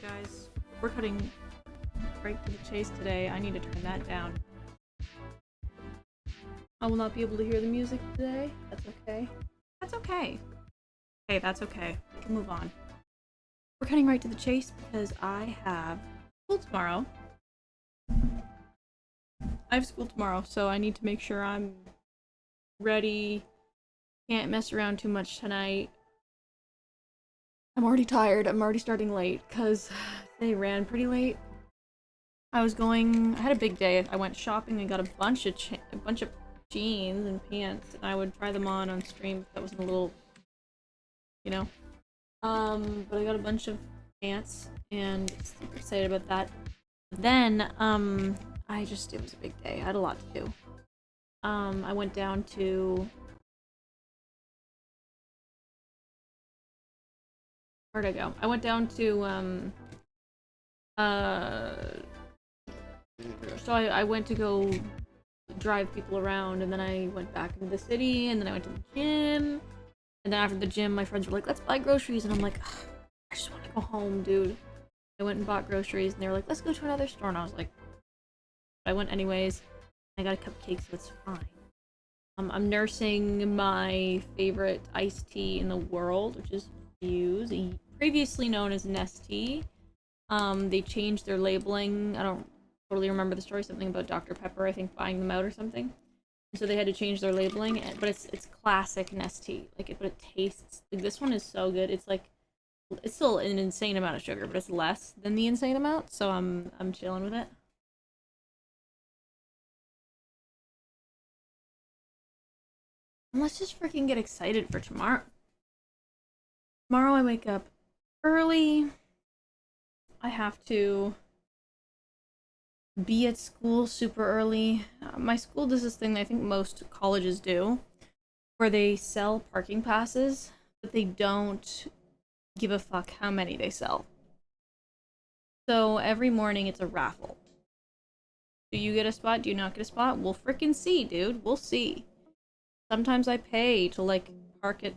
guys. We're cutting right to the chase today. I need to turn that down. I will not be able to hear the music today. That's okay. That's okay. Hey, that's okay. We can move on. We're cutting right to the chase because I have school tomorrow. I have school tomorrow, so I need to make sure I'm ready. Can't mess around too much tonight. I'm already tired. I'm already starting late because they ran pretty late. I had a big day. I went shopping and got a bunch of jeans and pants, and I would try them on stream if that wasn't a little, you know. But I got a bunch of pants and super excited about that. Then, it was a big day. I had a lot to do. I went down to where'd I go? I went down to so I went to go drive people around, and then I went back into the city, and then I went to the gym, and then after the gym my friends were like, let's buy groceries, and I'm like, I just want to go home, dude. I went and bought groceries, and they were like, let's go to another store, and I was like, I went anyways. I got a cupcake, so it's fine. I'm nursing my favorite iced tea in the world, which is Fuse, previously known as Nestea. They changed their labeling. I don't totally remember the story. Something about Dr. Pepper, I think, buying them out or something. So they had to change their labeling. But it's classic Nestea. But it tastes like this one is so good. It's still an insane amount of sugar, but it's less than the insane amount. So I'm chilling with it. And let's just freaking get excited for tomorrow. Tomorrow I wake up early. I have to be at school super early. My school does this thing that I think most colleges do, where they sell parking passes, but they don't give a fuck how many they sell. So every morning it's a raffle. Do you get a spot? Do you not get a spot? We'll freaking see, dude. We'll see. Sometimes I pay to, like, park at,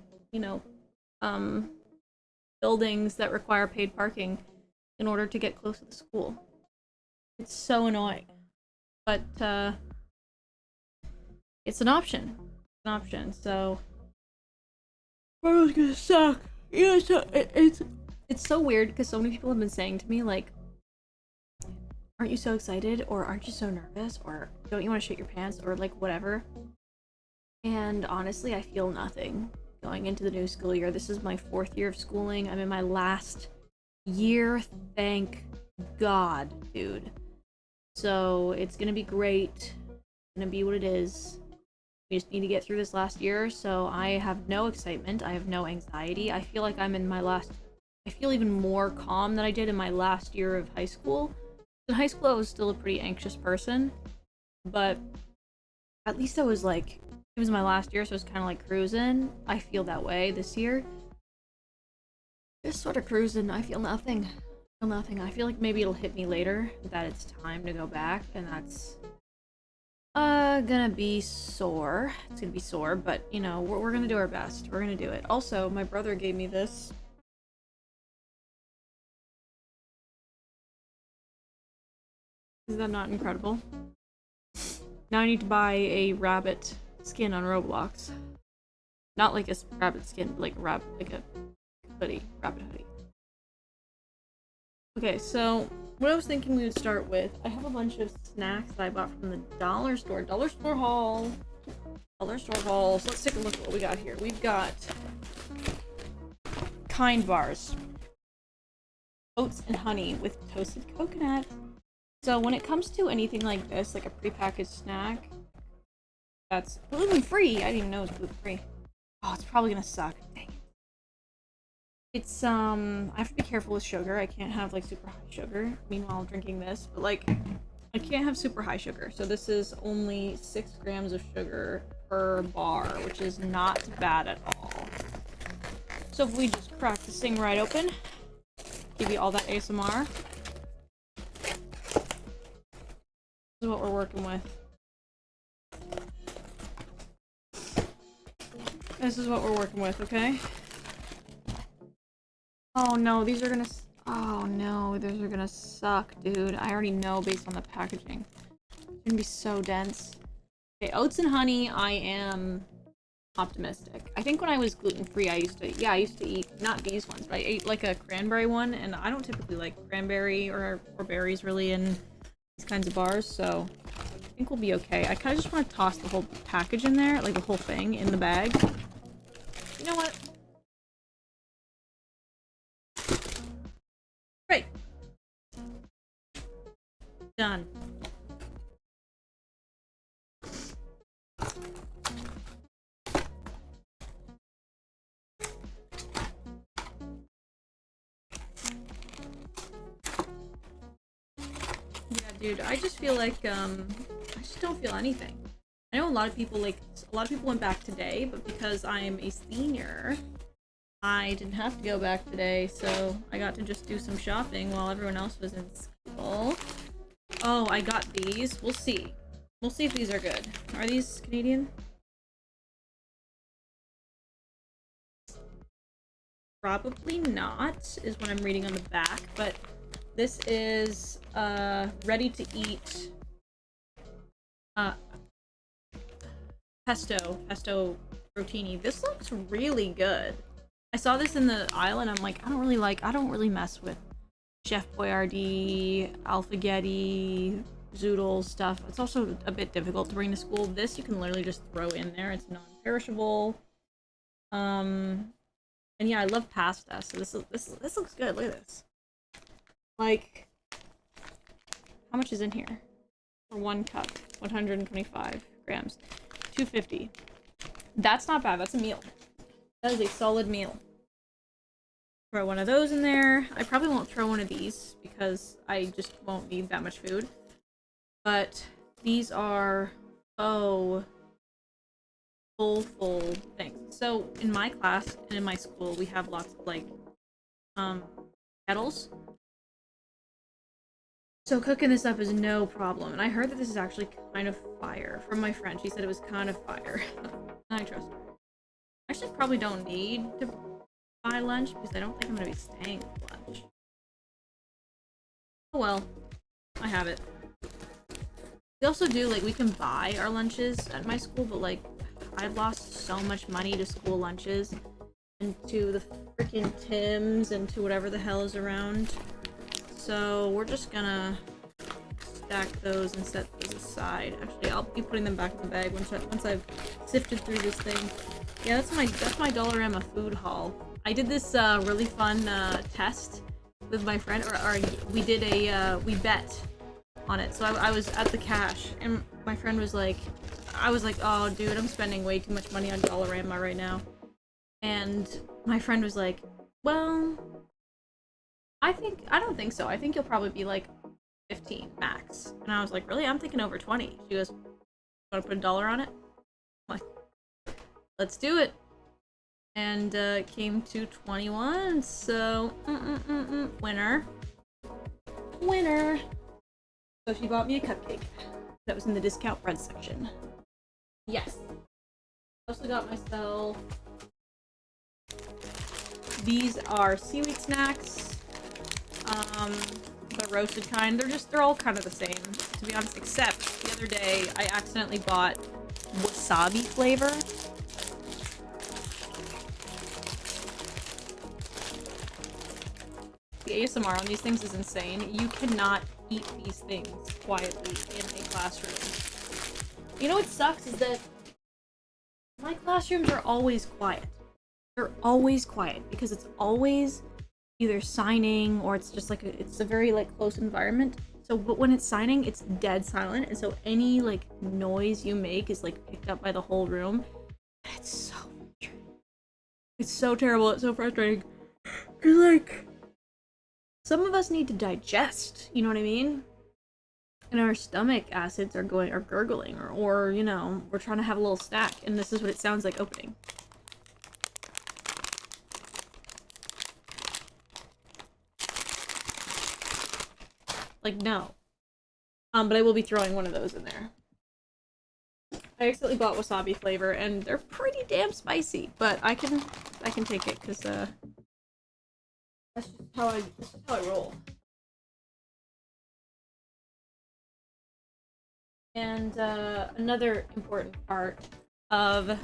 buildings that require paid parking in order to get close to the school. It's so annoying. But, it's an option. It's an option, so... Tomorrow's gonna suck. Yeah, it's so weird, because so many people have been saying to me, like, aren't you so excited, or aren't you so nervous, or don't you want to shit your pants, or, like, whatever. And honestly, I feel nothing going into the new school year. This is my 4th year of schooling. I'm in my last year, thank God, dude. So it's gonna be great. It's gonna be what it is. We just need to get through this last year, so I have no excitement. I have no anxiety. I feel like I'm in I feel even more calm than I did in my last year of high school. In high school, I was still a pretty anxious person, but at least I was like, it was my last year, so it was kind of like cruising. I feel that way this year. Just sort of cruising. I feel nothing. I feel like maybe it'll hit me later that it's time to go back, and that's gonna be sore. It's gonna be sore, but we're gonna do our best. We're gonna do it. Also, my brother gave me this. Is that not incredible? Now I need to buy a rabbit skin on Roblox. Not like a rabbit skin, like a hoodie, rabbit hoodie. Okay, so what I was thinking we would start with, I have a bunch of snacks that I bought from the dollar store haul. So let's take a look at what we got here. We've got Kind bars, oats and honey with toasted coconut. So when it comes to anything like this, like a prepackaged snack, that's gluten-free. I didn't even know it was gluten-free. Oh, it's probably gonna suck. Dang it. It's, I have to be careful with sugar. I can't have, like, super high sugar. Meanwhile, drinking this. But, like, I can't have super high sugar. So this is only 6 grams of sugar per bar, which is not bad at all. So if we just crack this thing right open, give you all that ASMR. This is what we're working with. This is what we're working with, okay? Oh no, these are gonna... Oh no, those are gonna suck, dude. I already know based on the packaging. It's gonna be so dense. Okay, oats and honey, I am optimistic. I think when I was gluten-free, I used to eat, not these ones, but I ate like a cranberry one, and I don't typically like cranberry or berries really in these kinds of bars, so I think we'll be okay. I kind of just want to toss the whole package in there, like the whole thing in the bag. You know what? Great. Done. Yeah, dude, I just feel like, I just don't feel anything. I know a lot of people, went back today, but because I'm a senior, I didn't have to go back today, so I got to just do some shopping while everyone else was in school. Oh, I got these. We'll see. We'll see if these are good. Are these Canadian? Probably not, is what I'm reading on the back, but this is, ready to eat, pesto rotini. This looks really good. I saw this in the aisle and I'm like, I don't really mess with Chef Boyardee, Alphagetti, Zoodle stuff. It's also a bit difficult to bring to school. This you can literally just throw in there. It's non-perishable. And yeah, I love pasta, so this looks good. Look at this. Like, how much is in here? For 1 cup, 125 grams, 250. That's not bad. That's a meal. That is a solid meal. Throw one of those in there. I probably won't throw one of these because I just won't need that much food. But these are, oh, full things. So in my class and in my school, we have lots of like, kettles. So cooking this up is no problem. And I heard that this is actually kind of fire from my friend. She said it was kind of fire. And I trust her. I actually probably don't need to buy lunch because I don't think I'm gonna be staying with lunch. Oh well, I have it. We also do, like, we can buy our lunches at my school, but like, I've lost so much money to school lunches and to the freaking Tim's and to whatever the hell is around. So we're just gonna stack those and set those aside. Actually, I'll be putting them back in the bag once I've sifted through this thing. Yeah, that's my Dollarama food haul. I did this really fun test with my friend, or we did a we bet on it. So I was at the cash, and my friend was like, I was like, oh dude, I'm spending way too much money on Dollarama right now. And my friend was like, well, I don't think so. I think you'll probably be like 15 max. And I was like, really? I'm thinking over 20. She goes, wanna put $1 on it? I'm like, let's do it. And it came to 21, so winner. So she bought me a cupcake. That was in the discount bread section. Yes. I also got myself, these are seaweed snacks. The roasted kind. They're all kind of the same, to be honest, except the other day I accidentally bought wasabi flavor. The ASMR on these things is insane. You cannot eat these things quietly in a classroom. You know what sucks is that my classrooms are always quiet. They're always quiet because it's always either signing or it's just like it's a very like close environment. So but when it's signing, it's dead silent, and so any like noise you make is like picked up by the whole room. It's so terrible. It's so frustrating. Cause like some of us need to digest, you know what I mean? And our stomach acids are gurgling, or you know, we're trying to have a little snack, and this is what it sounds like opening. Like, no. But I will be throwing one of those in there. I accidentally bought wasabi flavor, and they're pretty damn spicy, but I can take it, because, This is how I roll. And another important part of a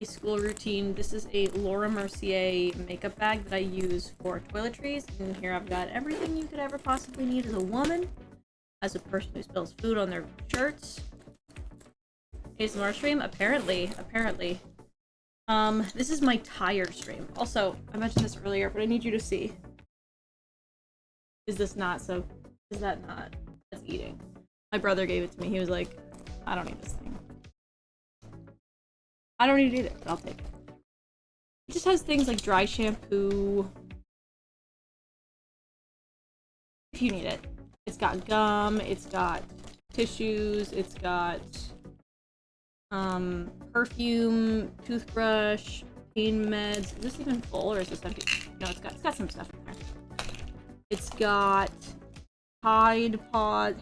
school routine. This is a Laura Mercier makeup bag that I use for toiletries. And here I've got everything you could ever possibly need as a woman, as a person who spills food on their shirts. ASMR stream? Apparently. This is my tired stream. Also, I mentioned this earlier, but I need you to see. Is that not? That's eating. My brother gave it to me. He was like, I don't need this thing. I don't need it either, but I'll take it. It just has things like dry shampoo. If you need it. It's got gum, it's got tissues, it's got perfume, toothbrush, pain meds. Is this even full or is this empty? No, it's got some stuff in there. It's got Tide Pod,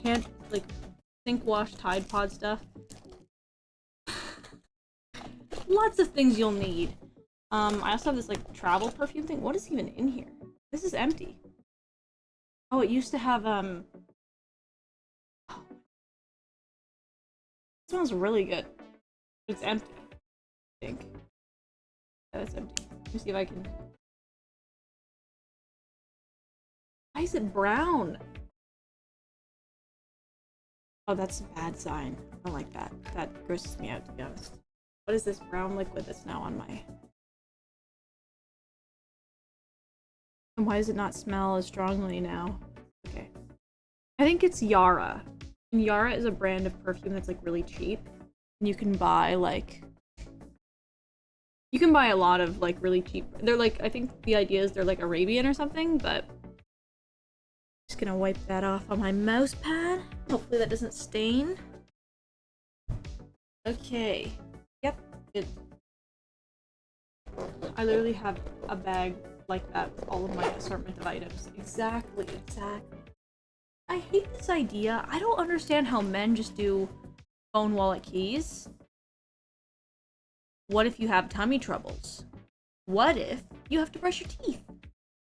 sink wash Tide Pod stuff. Lots of things you'll need. I also have this like travel perfume thing. What is even in here? This is empty. Oh, it used to have it smells really good. It's empty, I think. Yeah, it's empty. Let me see if I can. Why is it brown? Oh, that's a bad sign. I don't like that. That grosses me out, to be honest. What is this brown liquid that's now on my... And why does it not smell as strongly now? Okay. I think it's Yara. And Yara is a brand of perfume that's like really cheap. And you can buy like... You can buy a lot of like really cheap... They're like, I think the idea is they're like Arabian or something, but... Just gonna wipe that off on my mouse pad. Hopefully that doesn't stain. Okay. Yep, good. I literally have a bag like that with all of my assortment of items. Exactly. I hate this idea. I don't understand how men just do phone, wallet, keys. What if you have tummy troubles? What if you have to brush your teeth?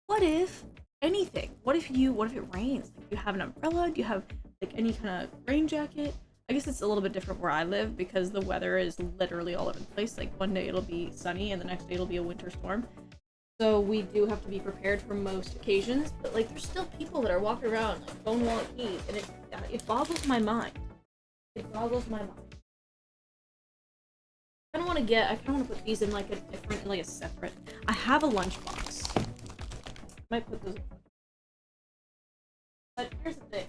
What if anything? What if it rains? Like, do you have an umbrella? Do you have like any kind of rain jacket? I guess it's a little bit different where I live because the weather is literally all over the place. Like one day it'll be sunny and the next day it'll be a winter storm. So we do have to be prepared for most occasions, but like there's still people that are walking around like phone, wallet, keys, and it boggles my mind. It boggles my mind. I kind of want to put these in like a different, like a separate. I have a lunchbox. Might put those. But here's the thing.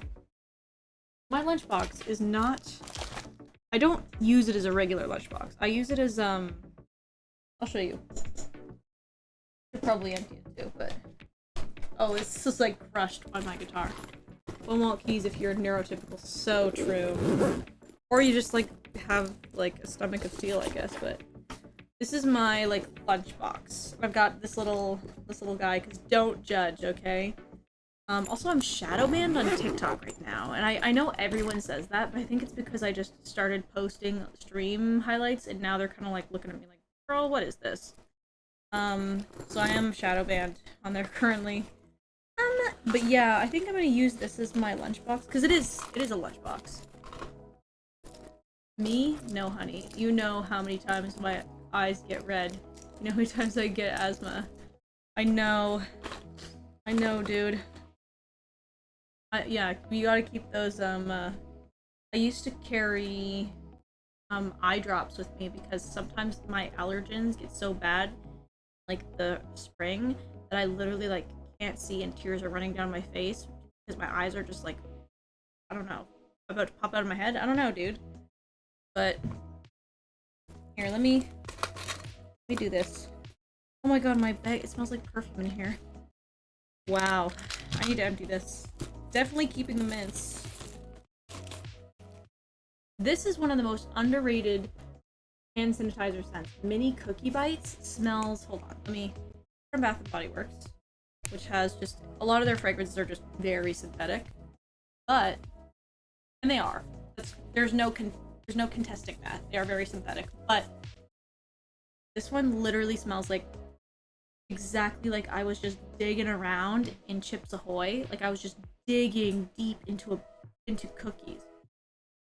My lunchbox is not... I don't use it as a regular lunchbox. I use it as, I'll show you. You're probably empty it too, but... Oh, it's just, like, crushed by my guitar. One wallet keys if you're neurotypical. So true. Or you just, like, have, like, a stomach of steel, I guess, but... This is my, like, lunchbox. I've got this little guy, because don't judge, okay? Also, I'm shadow banned on TikTok right now, and I know everyone says that, but I think it's because I just started posting stream highlights, and now they're kind of like looking at me like, girl, what is this? So I am shadow banned on there currently. But yeah, I think I'm gonna use this as my lunchbox, because it is a lunchbox. Me? No, honey. You know how many times my eyes get red. You know how many times I get asthma. I know, dude. Yeah, you gotta keep those, I used to carry, eye drops with me because sometimes my allergens get so bad, like the spring, that I literally, like, can't see and tears are running down my face because my eyes are just, like, I don't know, about to pop out of my head? I don't know, dude. But, here, let me do this. Oh my god, my bag, it smells like perfume in here. Wow, I need to empty this. Definitely keeping the mints. This is one of the most underrated hand sanitizer scents. Mini Cookie Bites smells... Hold on, let me... From Bath & Body Works, which has just... A lot of their fragrances are just very synthetic. But... And they are. There's no contesting that. They are very synthetic. But... This one literally smells like exactly like I was just digging around in Chips Ahoy. Like I was just digging deep into cookies.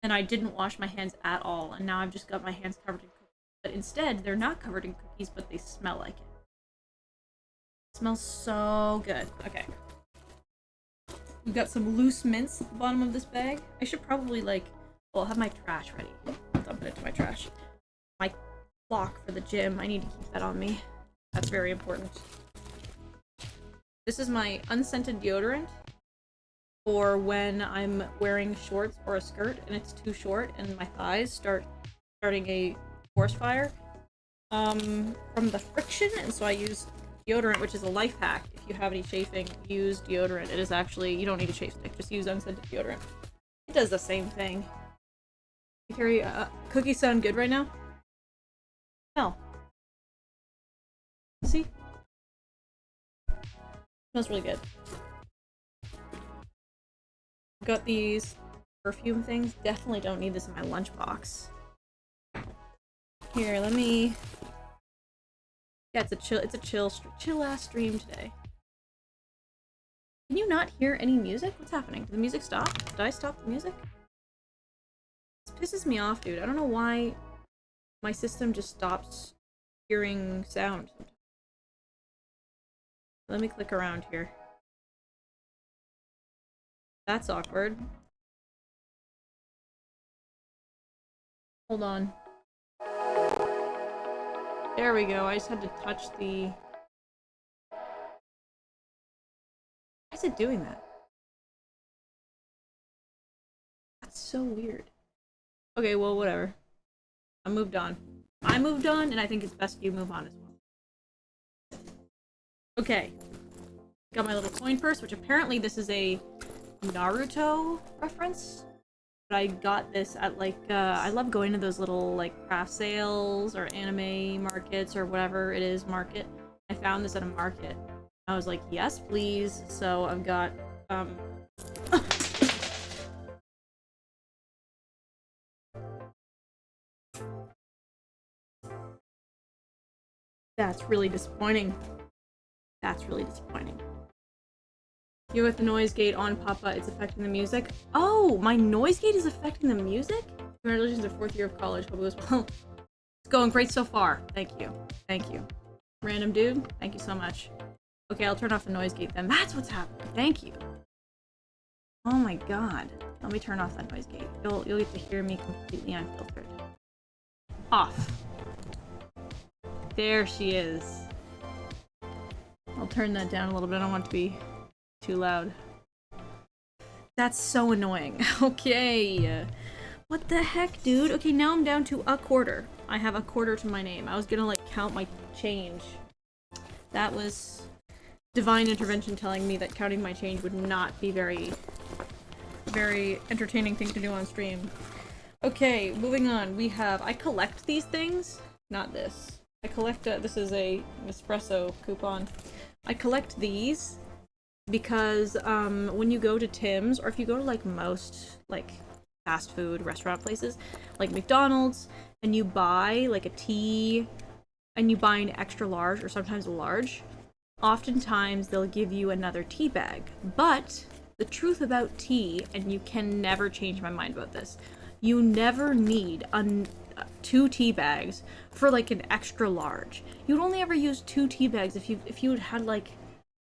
And I didn't wash my hands at all, and now I've just got my hands covered in cookies. But instead, they're not covered in cookies, but they smell like it. It smells so good. Okay. We've got some loose mints at the bottom of this bag. I should probably, like, well, I'll have my trash ready. I'll dump it into my trash. My clock for the gym, I need to keep that on me. That's very important. This is my unscented deodorant for when I'm wearing shorts or a skirt and it's too short and my thighs starting a forest fire from the friction, and so I use deodorant, which is a life hack. If you have any chafing, use deodorant. It is actually, you don't need a chafe stick, just use unscented deodorant. It does the same thing. Carrie, cookies sound good right now? No. See? Smells really good. Got these perfume things. Definitely don't need this in my lunchbox. Here, let me... Yeah, it's a chill ass stream today. Can you not hear any music? What's happening? Did the music stop? Did I stop the music? This pisses me off, dude. I don't know why my system just stops hearing sound. Let me click around here. That's awkward. Hold on. There we go. I just had to touch the... Why is it doing that? That's so weird. Okay, well, whatever. I moved on. I moved on, and I think it's best you move on as well. Okay. Got my little coin purse, which apparently this is a Naruto reference. But I got this at, like, I love going to those little, like, craft sales or anime markets or whatever it is market. I found this at a market. I was like, yes, please. So I've got, That's really disappointing. That's really disappointing. You got the noise gate on, Papa. It's affecting the music. Oh, my noise gate is affecting the music? Congratulations to 4th year of college. Hope it goes well. It's going great so far. Thank you. Thank you. Random dude, thank you so much. Okay, I'll turn off the noise gate then. That's what's happening. Thank you. Oh my god. Let me turn off that noise gate. You'll get to hear me completely unfiltered. Off. There she is. I'll turn that down a little bit. I don't want it to be too loud. That's so annoying. Okay. What the heck, dude? Okay, now I'm down to a quarter. I have a quarter to my name. I was gonna, like, count my change. That was divine intervention telling me that counting my change would not be very entertaining thing to do on stream. Okay, moving on. We have... I collect these things. Not this. I collect... this is a Nespresso coupon. I collect these because when you go to Tim's, or if you go to, like, most, like, fast food restaurant places, like McDonald's, and you buy, like, a tea, and you buy an extra large, or sometimes a large, oftentimes they'll give you another tea bag. But the truth about tea, and you can never change my mind about this, you never need 2 tea bags for, like, an extra large. You'd only ever use 2 tea bags if you had like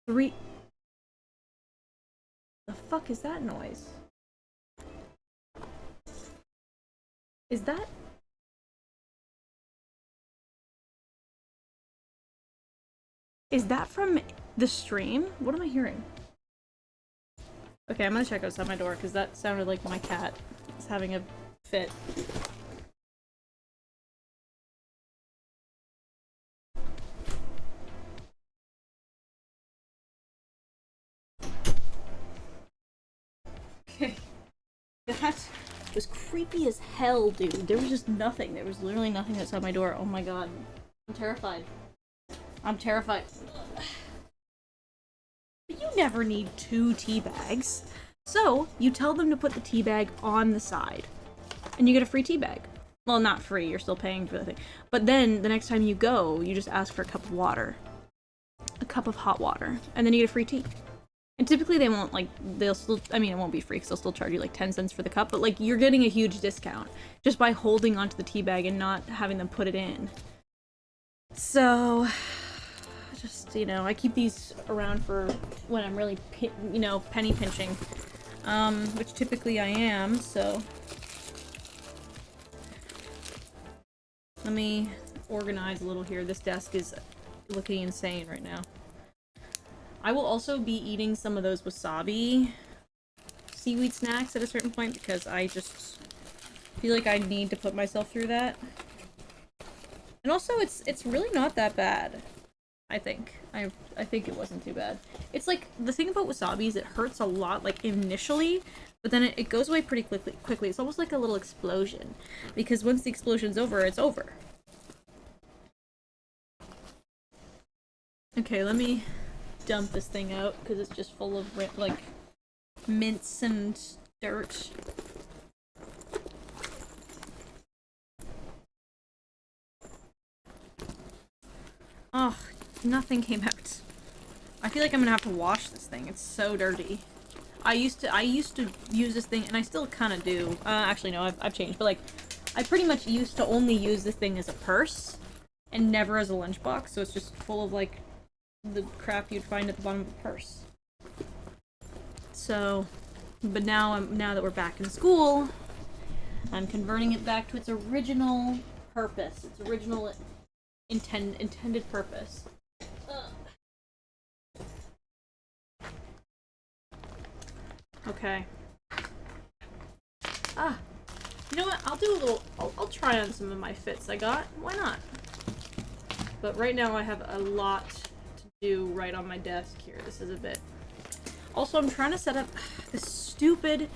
3. The fuck is that noise? Is that... Is that from the stream? What am I hearing? Okay, I'm gonna check outside my door because that sounded like my cat is having a fit. Okay. That was creepy as hell, dude. There was just nothing. There was literally nothing outside my door. Oh my god. I'm terrified. I'm terrified. But you never need 2 tea bags. So, you tell them to put the tea bag on the side. And you get a free tea bag. Well, not free. You're still paying for the thing. But then, the next time you go, you just ask for a cup of water. a cup of hot water, and then you get a free tea. And typically they won't, like, they'll still, I mean, it won't be free because they'll still charge you like 10 cents for the cup, but like you're getting a huge discount just by holding onto the tea bag and not having them put it in. So, just, you know, I keep these around for when I'm really, you know, penny pinching, which typically I am, so. Let me organize a little here. This desk is looking insane right now. I will also be eating some of those wasabi seaweed snacks at a certain point because I just feel like I need to put myself through that. And also, it's really not that bad. I think. I think it wasn't too bad. It's like, the thing about wasabi is it hurts a lot, like, initially, but then it goes away pretty quickly. It's almost like a little explosion. Because once the explosion's over, it's over. Okay, let me dump this thing out, because it's just full of, like, mints and dirt. Oh, nothing came out. I feel like I'm gonna have to wash this thing. It's so dirty. I used to use this thing, and I still kind of do. Actually, no, I've changed. But, like, I pretty much used to only use this thing as a purse, and never as a lunchbox, so it's just full of, like, the crap you'd find at the bottom of a purse. So, but now that we're back in school, I'm converting it back to its original purpose, its original intended purpose. Okay. You know what? I'll do a little. I'll try on some of my fits I got. Why not? But right now I have a lot to do right on my desk here. This is a bit. Also, I'm trying to set up this stupid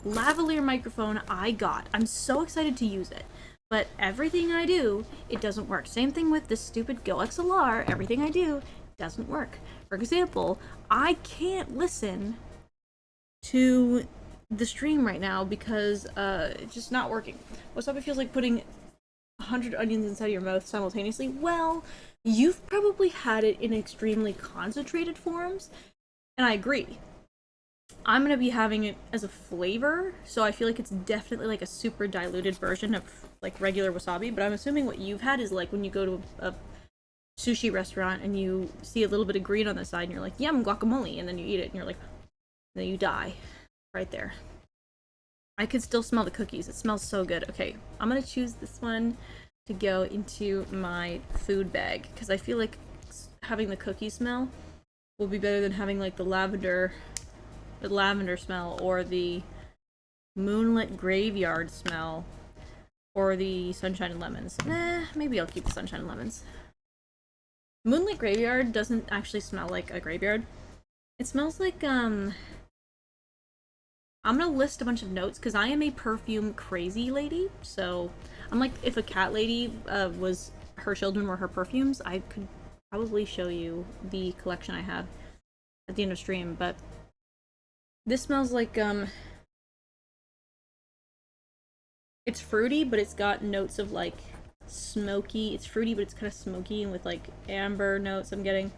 lavalier microphone I got. I'm so excited to use it. But everything I do, it doesn't work. Same thing with this stupid Go XLR. Everything I do doesn't work. For example, I can't listen to the stream right now because it's just not working. Wasabi feels like putting 100 onions inside your mouth simultaneously. Well, you've probably had it in extremely concentrated forms, and I agree. I'm gonna be having it as a flavor, so I feel like it's definitely like a super diluted version of like regular wasabi, but I'm assuming what you've had is like when you go to a sushi restaurant and you see a little bit of green on the side and you're like, yum, guacamole, and then you eat it and you're like, and then you die right there. I can still smell the cookies. It smells so good. Okay, I'm gonna choose this one to go into my food bag because I feel like having the cookie smell will be better than having like the lavender smell or the moonlit graveyard smell or the sunshine and lemons. Nah, maybe I'll keep the sunshine and lemons. Moonlit graveyard doesn't actually smell like a graveyard. It smells like I'm gonna list a bunch of notes because I am a perfume crazy lady. So I'm like, if a cat lady was her children were her perfumes, I could probably show you the collection I have at the end of stream. But this smells like it's fruity, but it's got notes of like smoky. It's fruity, but it's kind of smoky and with like amber notes. I'm getting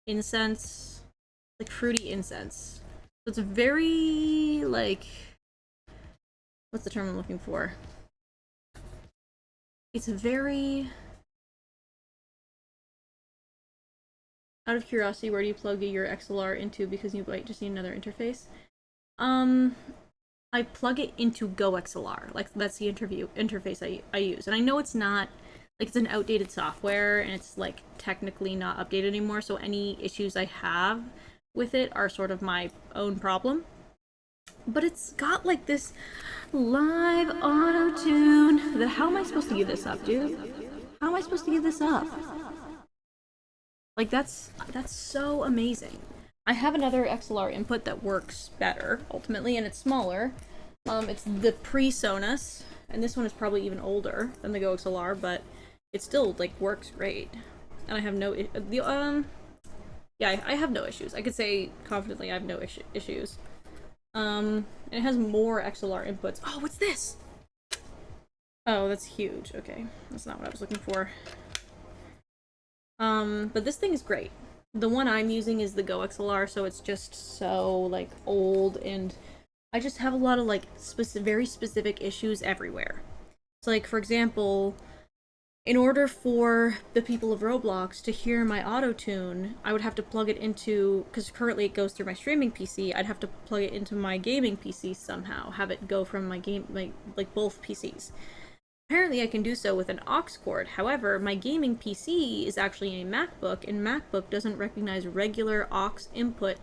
incense, like fruity incense. So it's very, like, what's the term I'm looking for? It's very... Out of curiosity, where do you plug your XLR into because you might just need another interface? I plug it into Go XLR. Like, that's the interface I use. And I know it's not, like, it's an outdated software, and it's, like, technically not updated anymore, so any issues I have with it are sort of my own problem. But it's got like this live auto tune. How am I supposed to give this up, dude? How am I supposed to give this up? Like that's so amazing. I have another XLR input that works better ultimately, and it's smaller. It's the PreSonus, and this one is probably even older than the Go XLR, but it still like works great. And I have no yeah, I have no issues. I could say confidently I have no issues. And it has more XLR inputs. Oh, what's this? Oh, that's huge. Okay, that's not what I was looking for. But this thing is great. The one I'm using is the Go XLR, so it's just so like old, and I just have a lot of like very specific issues everywhere. So like for example, in order for the people of Roblox to hear my auto tune, I would have to plug it into, because currently it goes through my streaming PC, I'd have to plug it into my gaming PC somehow, have it go from my like both PCs. Apparently I can do so with an aux cord. However, my gaming PC is actually a MacBook, and MacBook doesn't recognize regular aux input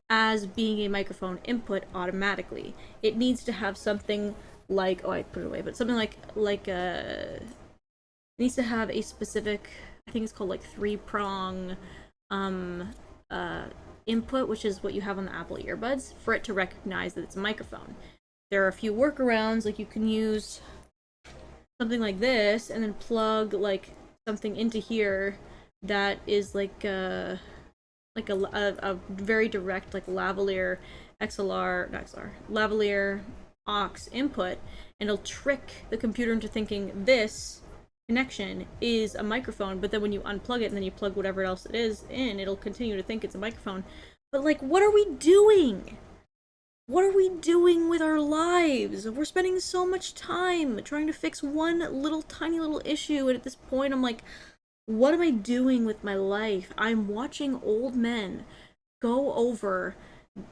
as being a microphone input automatically. It needs to have something like, oh, I put it away, but something like a, it needs to have a specific, I think it's called like 3-prong input, which is what you have on the Apple earbuds, for it to recognize that it's a microphone. There are a few workarounds, like you can use something like this and then plug like something into here that is like a very direct like lavalier lavalier aux input, and it'll trick the computer into thinking this connection is a microphone, but then when you unplug it and then you plug whatever else it is in, it'll continue to think it's a microphone. But like, what are we doing? What are we doing with our lives? We're spending so much time trying to fix one little tiny little issue, and at this point I'm like, what am I doing with my life? I'm watching old men go over,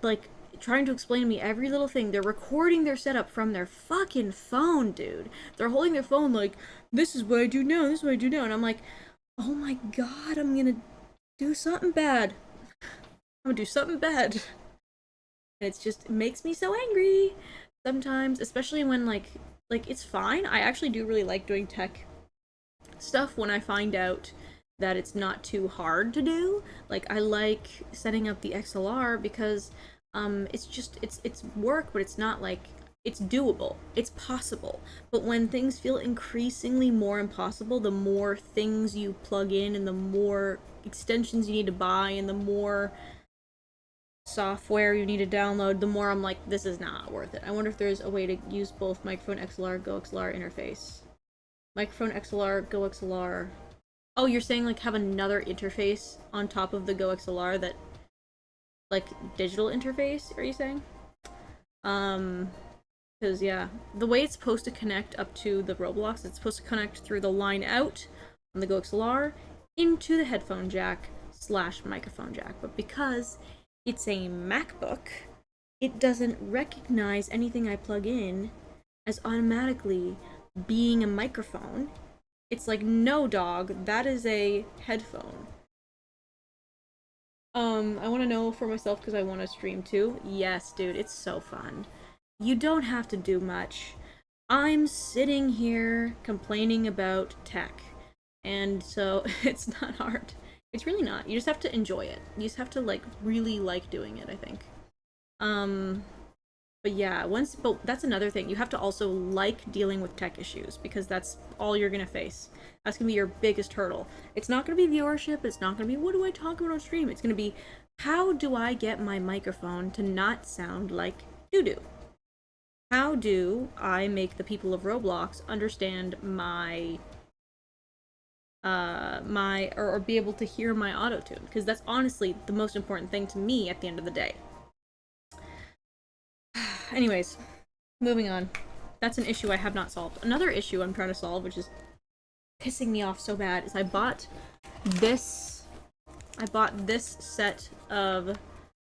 like, trying to explain to me every little thing. They're recording their setup from their fucking phone, dude. They're holding their phone like, this is what I do now, this is what I do now. And I'm like, oh my god, I'm gonna do something bad. I'm gonna do something bad. And it's just, it makes me so angry sometimes, especially when like it's fine. I actually do really like doing tech stuff when I find out that it's not too hard to do. Like, I like setting up the XLR because it's just it's work, but it's not like, it's doable, it's possible. But when things feel increasingly more impossible, the more things you plug in and the more extensions you need to buy and the more software you need to download, the more I'm like, this is not worth it. I wonder if there's a way to use both microphone XLR, Go XLR interface. Microphone XLR, Go XLR. Oh, you're saying like have another interface on top of the Go XLR, that like digital interface, are you saying? Because yeah, the way it's supposed to connect up to the Roblox, it's supposed to connect through the line out on the Go XLR into the headphone jack / microphone jack. But because it's a MacBook, it doesn't recognize anything I plug in as automatically being a microphone. It's like, no dog, that is a headphone. I want to know for myself because I want to stream too. Yes, dude, it's so fun. You don't have to do much. I'm sitting here complaining about tech, and so it's not hard. It's really not. You just have to enjoy it. You just have to like really like doing it, I think. But yeah, but that's another thing. You have to also like dealing with tech issues, because that's all you're gonna face. That's gonna be your biggest hurdle. It's not gonna be viewership, it's not gonna be what do I talk about on stream. It's gonna be, how do I get my microphone to not sound like doo-doo? How do I make the people of Roblox understand my or be able to hear my auto-tune? Because that's honestly the most important thing to me at the end of the day. Anyways, moving on. That's an issue I have not solved. Another issue I'm trying to solve, which is pissing me off so bad, is I bought this set of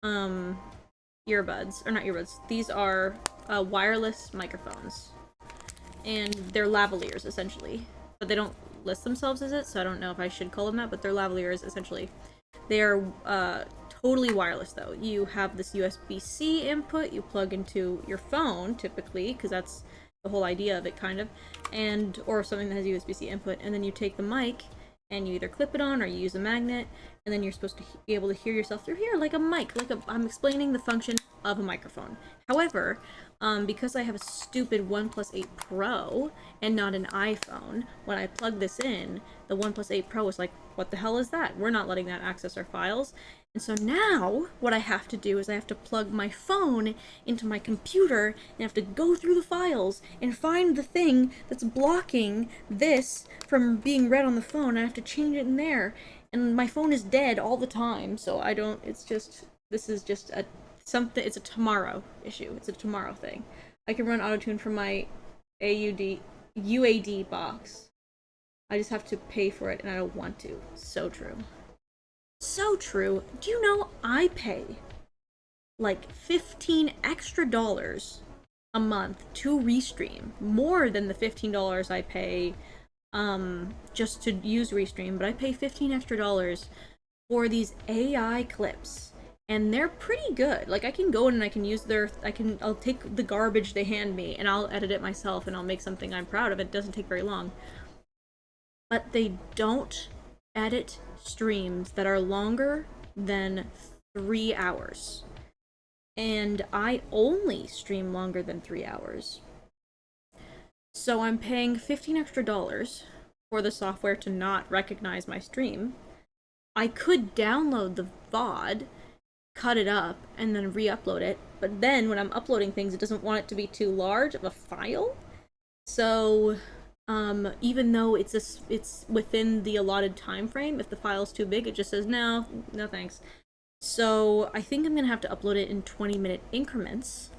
earbuds, or not earbuds. These are wireless microphones, and they're lavaliers essentially, but they don't list themselves as it, so I don't know if I should call them that, but they're lavaliers essentially. They are totally wireless though. You have this USB-C input you plug into your phone typically, because that's the whole idea of it, kind of, and or something that has USB-C input, and then you take the mic and you either clip it on or you use a magnet, and then you're supposed to be able to hear yourself through here like a mic, I'm explaining the function of a microphone. However, because I have a stupid OnePlus 8 Pro and not an iPhone, when I plug this in, the OnePlus 8 Pro is like, what the hell is that? We're not letting that access our files. And so now what I have to do is I have to plug my phone into my computer and I have to go through the files and find the thing that's blocking this from being read on the phone. I have to change it in there. And my phone is dead all the time, so I don't, it's just, this is just a something, it's a tomorrow issue. It's a tomorrow thing. I can run autotune from my UAD box. I just have to pay for it and I don't want to. So true. So true. Do you know I pay like $15 extra a month to Restream, more than the $15 I pay just to use Restream, but I pay $15 extra for these AI clips, and they're pretty good. Like, I can go in and I can use I'll take the garbage they hand me and I'll edit it myself and I'll make something I'm proud of. It doesn't take very long. But they don't edit streams that are longer than 3 hours. And I only stream longer than 3 hours. So I'm paying $15 extra for the software to not recognize my stream. I could download the VOD, cut it up, and then re-upload it, but then when I'm uploading things, it doesn't want it to be too large of a file. So even though it's within the allotted time frame, if the file's too big, it just says no thanks. So I think I'm gonna have to upload it in 20-minute increments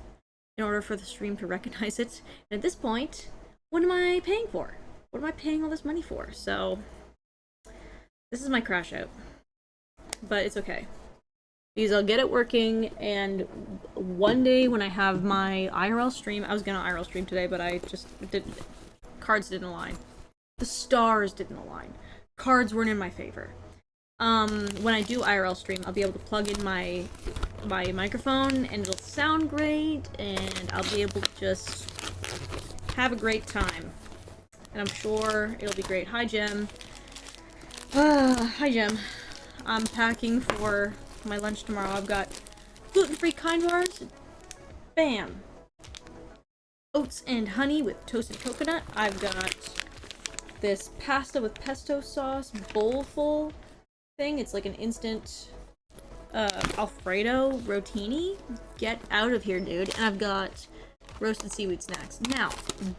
in order for the stream to recognize it. And at this point, what am I paying for? What am I paying all this money for? So this is my crash out, but it's okay because I'll get it working. And one day when I have my IRL stream, I was gonna IRL stream today, but I just didn't. Cards didn't align. The stars didn't align. Cards weren't in my favor. When I do IRL stream, I'll be able to plug in my microphone and it'll sound great, and I'll be able to just have a great time. And I'm sure it'll be great. Hi, Jem. Hi, Jem. I'm packing for my lunch tomorrow. I've got gluten-free kind bars. Bam. Oats and honey with toasted coconut. I've got this pasta with pesto sauce bowlful thing. It's like an instant Alfredo rotini. Get out of here, dude. And I've got roasted seaweed snacks. Now,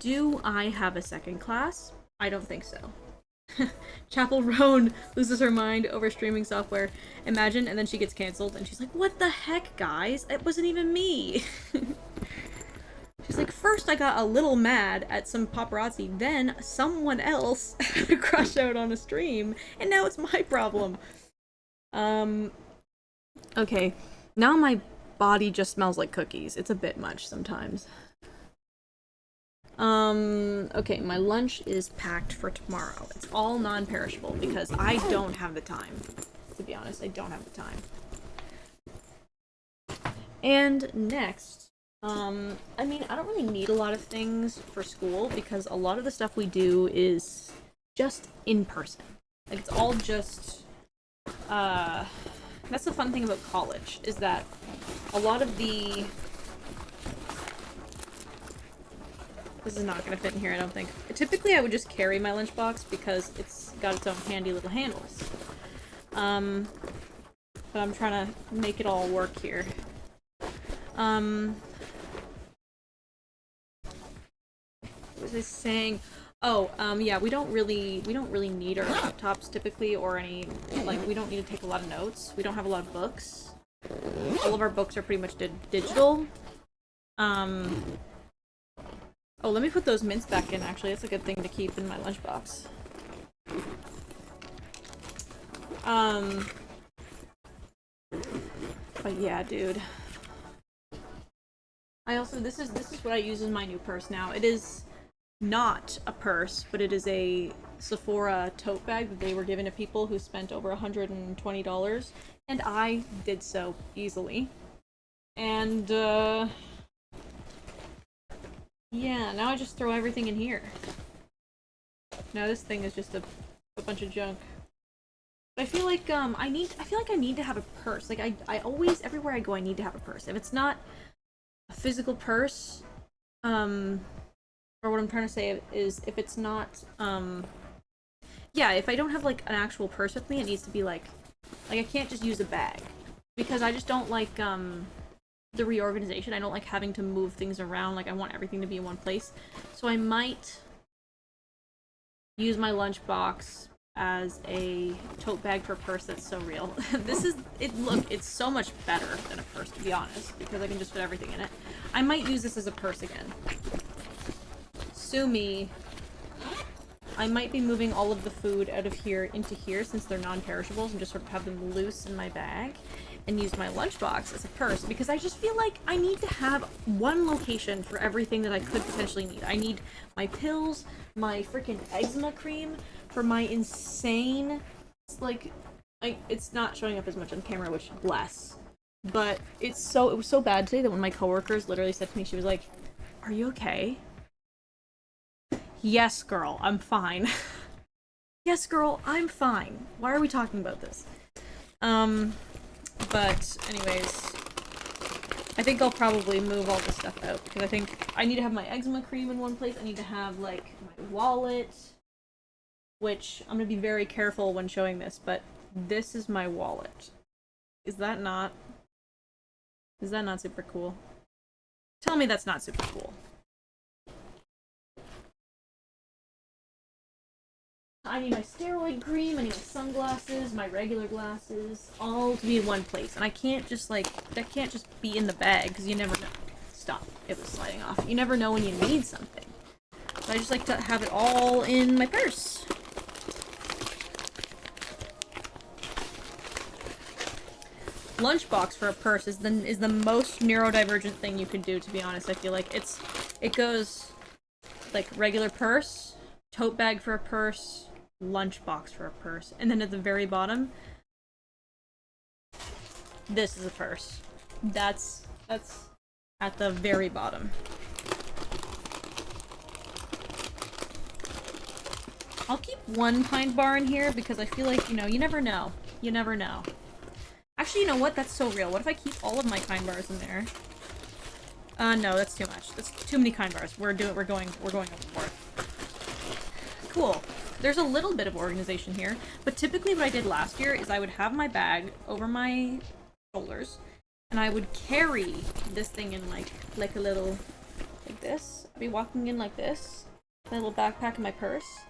do I have a second class? I don't think so. Chapel Roan loses her mind over streaming software. Imagine, and then she gets canceled, and she's like, what the heck, guys? It wasn't even me. She's like, first I got a little mad at some paparazzi, then someone else had a crush out on a stream, and now it's my problem. Okay. Now my body just smells like cookies. It's a bit much sometimes. Okay, my lunch is packed for tomorrow. It's all non-perishable because I don't have the time. To be honest, I don't have the time. And next, I mean, I don't really need a lot of things for school because a lot of the stuff we do is just in person. Like, it's all just, that's the fun thing about college, is that a lot of the... This is not gonna fit in here, I don't think. Typically, I would just carry my lunchbox because it's got its own handy little handles. But I'm trying to make it all work here. What was I saying? Oh, yeah, we don't really need our laptops typically, or any, like, we don't need to take a lot of notes. We don't have a lot of books. All of our books are pretty much digital. Oh, let me put those mints back in, actually. That's a good thing to keep in my lunchbox. But yeah, dude. I also, this is what I use as my new purse now. It is not a purse, but it is a Sephora tote bag that they were given to people who spent over $120, and I did so easily. And, yeah, now I just throw everything in here. Now this thing is just a bunch of junk. But I feel like, I feel like I need to have a purse. Like, I always, everywhere I go, I need to have a purse. If it's not a physical purse, or what I'm trying to say is, if it's not, yeah, if I don't have, like, an actual purse with me, it needs to be, like I can't just use a bag. because I just don't like the reorganization. I don't like having to move things around. Like, I want everything to be in one place. So I might use my lunchbox as a tote bag for a purse. That's so real. This is it. Look, it's so much better than a purse, to be honest, because I can just fit everything in it. I might use this as a purse again. Sue me. I might be moving all of the food out of here into here since they're non-perishables and just sort of have them loose in my bag and use my lunchbox as a purse because I just feel like I need to have one location for everything that I could potentially need. I need my pills, my freaking eczema cream for my insane, like, it's not showing up as much on camera, which bless. But it was so bad today that when my coworkers literally said to me, she was like, "Are you okay?" Yes, girl, I'm fine. Yes, girl, I'm fine. Why are we talking about this? But anyways, I think I'll probably move all this stuff out because I think I need to have my eczema cream in one place. I need to have, like, my wallet, which I'm gonna be very careful when showing this, but this is my wallet. Is that not super cool? Tell me that's not super cool. I need my steroid cream, I need my sunglasses, my regular glasses, all to be in one place. And I can't just, like, that can't just be in the bag, because you never know. Stop. It was sliding off. You never know when you need something. So I just like to have it all in my purse. Lunchbox for a purse is the most neurodivergent thing you could do, to be honest. I feel like it goes, like, regular purse, tote bag for a purse, lunchbox for a purse, and then at the very bottom, this is a purse. That's at the very bottom. I'll keep one pint bar in here because I feel like, you know, you never know. You never know. Actually, you know what? That's so real. What if I keep all of my kind bars in there? No, that's too much. That's too many kind bars. We're going overboard. Cool. There's a little bit of organization here, but typically what I did last year is I would have my bag over my shoulders, and I would carry this thing in like a little, like this. I'd be walking in like this, my little backpack and my purse,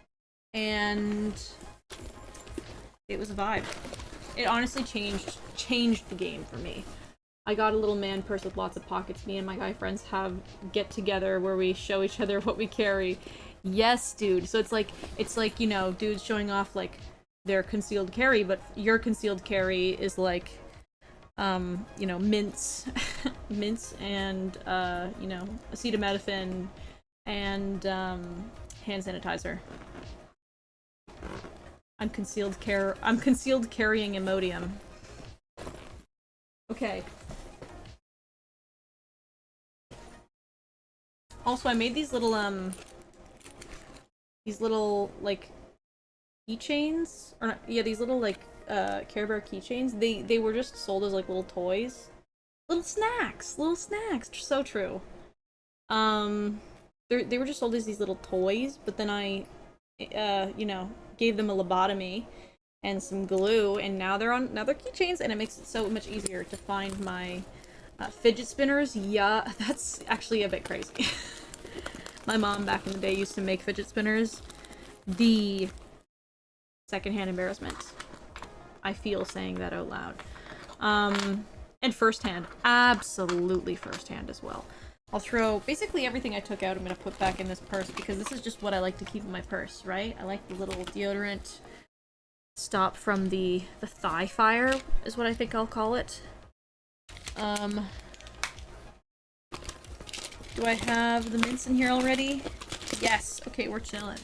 and it was a vibe. It honestly changed the game for me. I got a little man purse with lots of pockets. Me and my guy friends have get together where we show each other what we carry. Yes, dude. So it's like, you know, dudes showing off like their concealed carry, but your concealed carry is like, you know, mints, and, you know, acetaminophen and, hand sanitizer. I'm concealed carrying Imodium. Okay. Also, I made these little, like, keychains? Or not, yeah, these little, like, Care Bear keychains. They were just sold as, like, little toys. Little snacks! So true. They were just sold as these little toys, but then I, you know, gave them a lobotomy and some glue, and now they're keychains, and it makes it so much easier to find my fidget spinners. Yeah, that's actually a bit crazy. My mom back in the day used to make fidget spinners. The secondhand embarrassment. I feel saying that out loud. And firsthand. Absolutely firsthand as well. I'll throw basically everything I took out I'm gonna put back in this purse because this is just what I like to keep in my purse, right? I like the little deodorant stop from the thigh fire is what I think I'll call it. Do I have the mints in here already? Yes. Okay, we're chilling.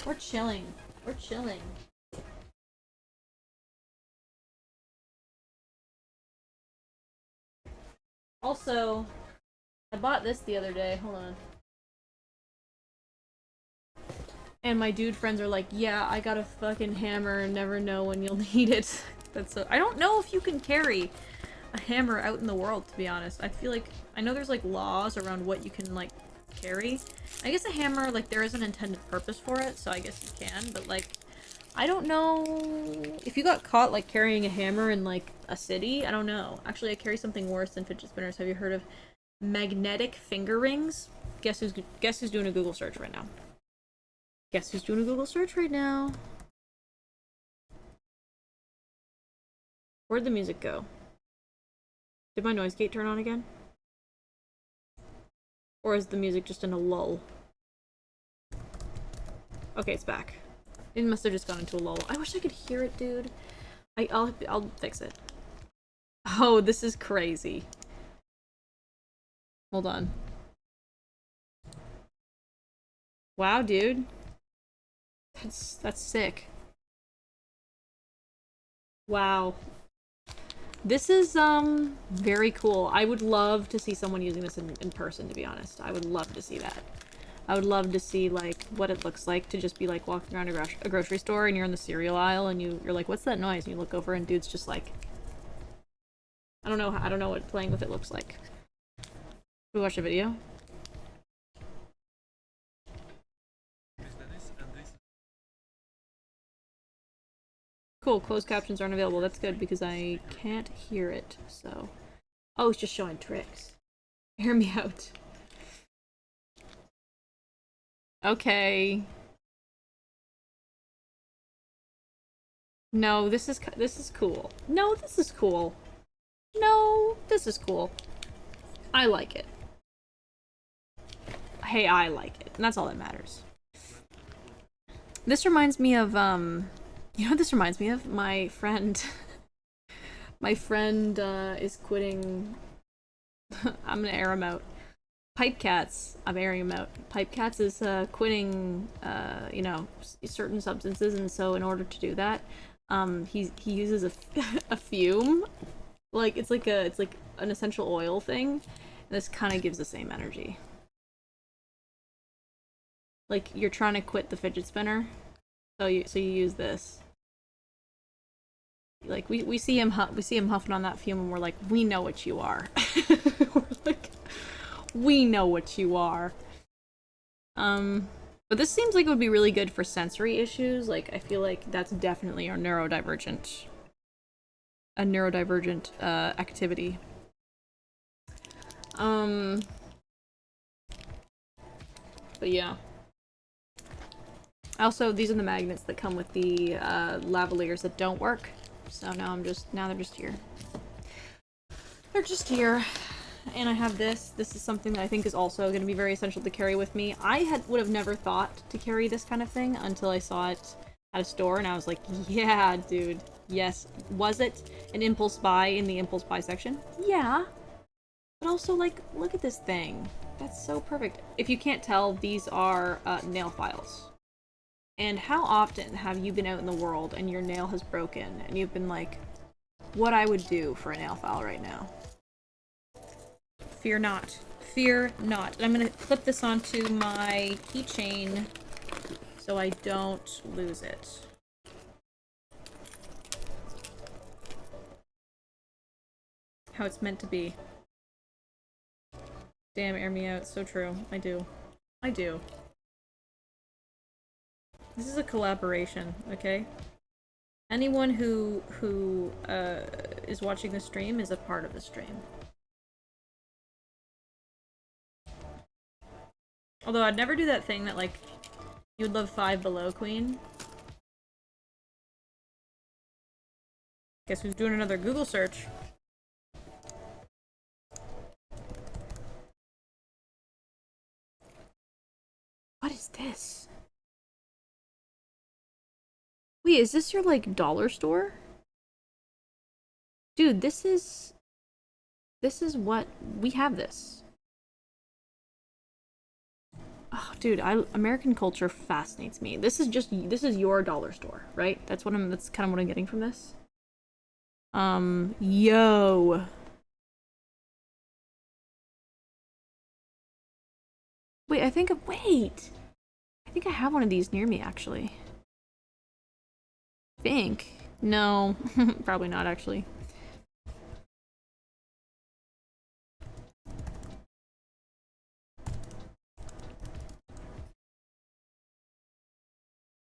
We're chilling. Also, I bought this the other day. Hold on. And my dude friends are like, yeah, I got a fucking hammer and never know when you'll need it. That's so- I don't know if you can carry a hammer out in the world, to be honest. I feel like, I know there's like laws around what you can like carry. I guess a hammer, like there is an intended purpose for it, so I guess you can, but like, I don't know if you got caught like carrying a hammer in like a city. I don't know. Actually, I carry something worse than fidget spinners. Have you heard of magnetic finger rings? Guess who's doing a Google search right now? Guess who's doing a Google search right now? Where'd the music go? Did my noise gate turn on again? Or is the music just in a lull? Okay, it's back. It must have just gone into a lull. I wish I could hear it, dude. I'll fix it. Oh, this is crazy. Hold on. Wow, dude. That's sick. Wow. This is very cool. I would love to see someone using this in person, to be honest. I would love to see that. I would love to see like what it looks like to just be like walking around a grocery store and you're in the cereal aisle and you're like, what's that noise? And you look over and dude's just like, I don't know what playing with it looks like. Should we watch a video? Cool, closed captions aren't available. That's good because I can't hear it, so. Oh, it's just showing tricks. Hear me out. Okay. No, this is cool. No, this is cool. No, this is cool. I like it. Hey, I like it, and that's all that matters. This reminds me of, you know what this reminds me of? My friend... my friend, is quitting... I'm gonna air him out. Pipecats, I'm airing him out. Pipecats is, quitting, you know, certain substances, and so in order to do that, he uses a fume. Like, it's like an essential oil thing. And this kind of gives the same energy. Like, you're trying to quit the fidget spinner, so you use this. Like, we see him huffing on that fume, and we're like, we know what you are. We're like, we know what you are. But this seems like it would be really good for sensory issues. Like, I feel like that's definitely a neurodivergent activity. But yeah. Also, these are the magnets that come with the lavaliers that don't work. So now they're just here. They're just here. And I have this. This is something that I think is also going to be very essential to carry with me. I would have never thought to carry this kind of thing until I saw it at a store, and I was like, yeah, dude. Yes. Was it an impulse buy in the impulse buy section? Yeah. But also, like, look at this thing. That's so perfect. If you can't tell, these are nail files. And how often have you been out in the world and your nail has broken and you've been like, what I would do for a nail file right now? Fear not. Fear not. And I'm gonna clip this onto my keychain so I don't lose it. How it's meant to be. Damn, air me out. So true. I do. I do. This is a collaboration, okay? Anyone who is watching the stream is a part of the stream. Although I'd never do that thing that, like, you would love Five Below Queen. Guess who's doing another Google search? What is this? Wait, is this your, like, dollar store? Dude, this is what... we have this. Oh, dude, American culture fascinates me. This is your dollar store, right? That's kind of what I'm getting from this. Yo. Wait, I think I have one of these near me, actually. No, probably not, actually.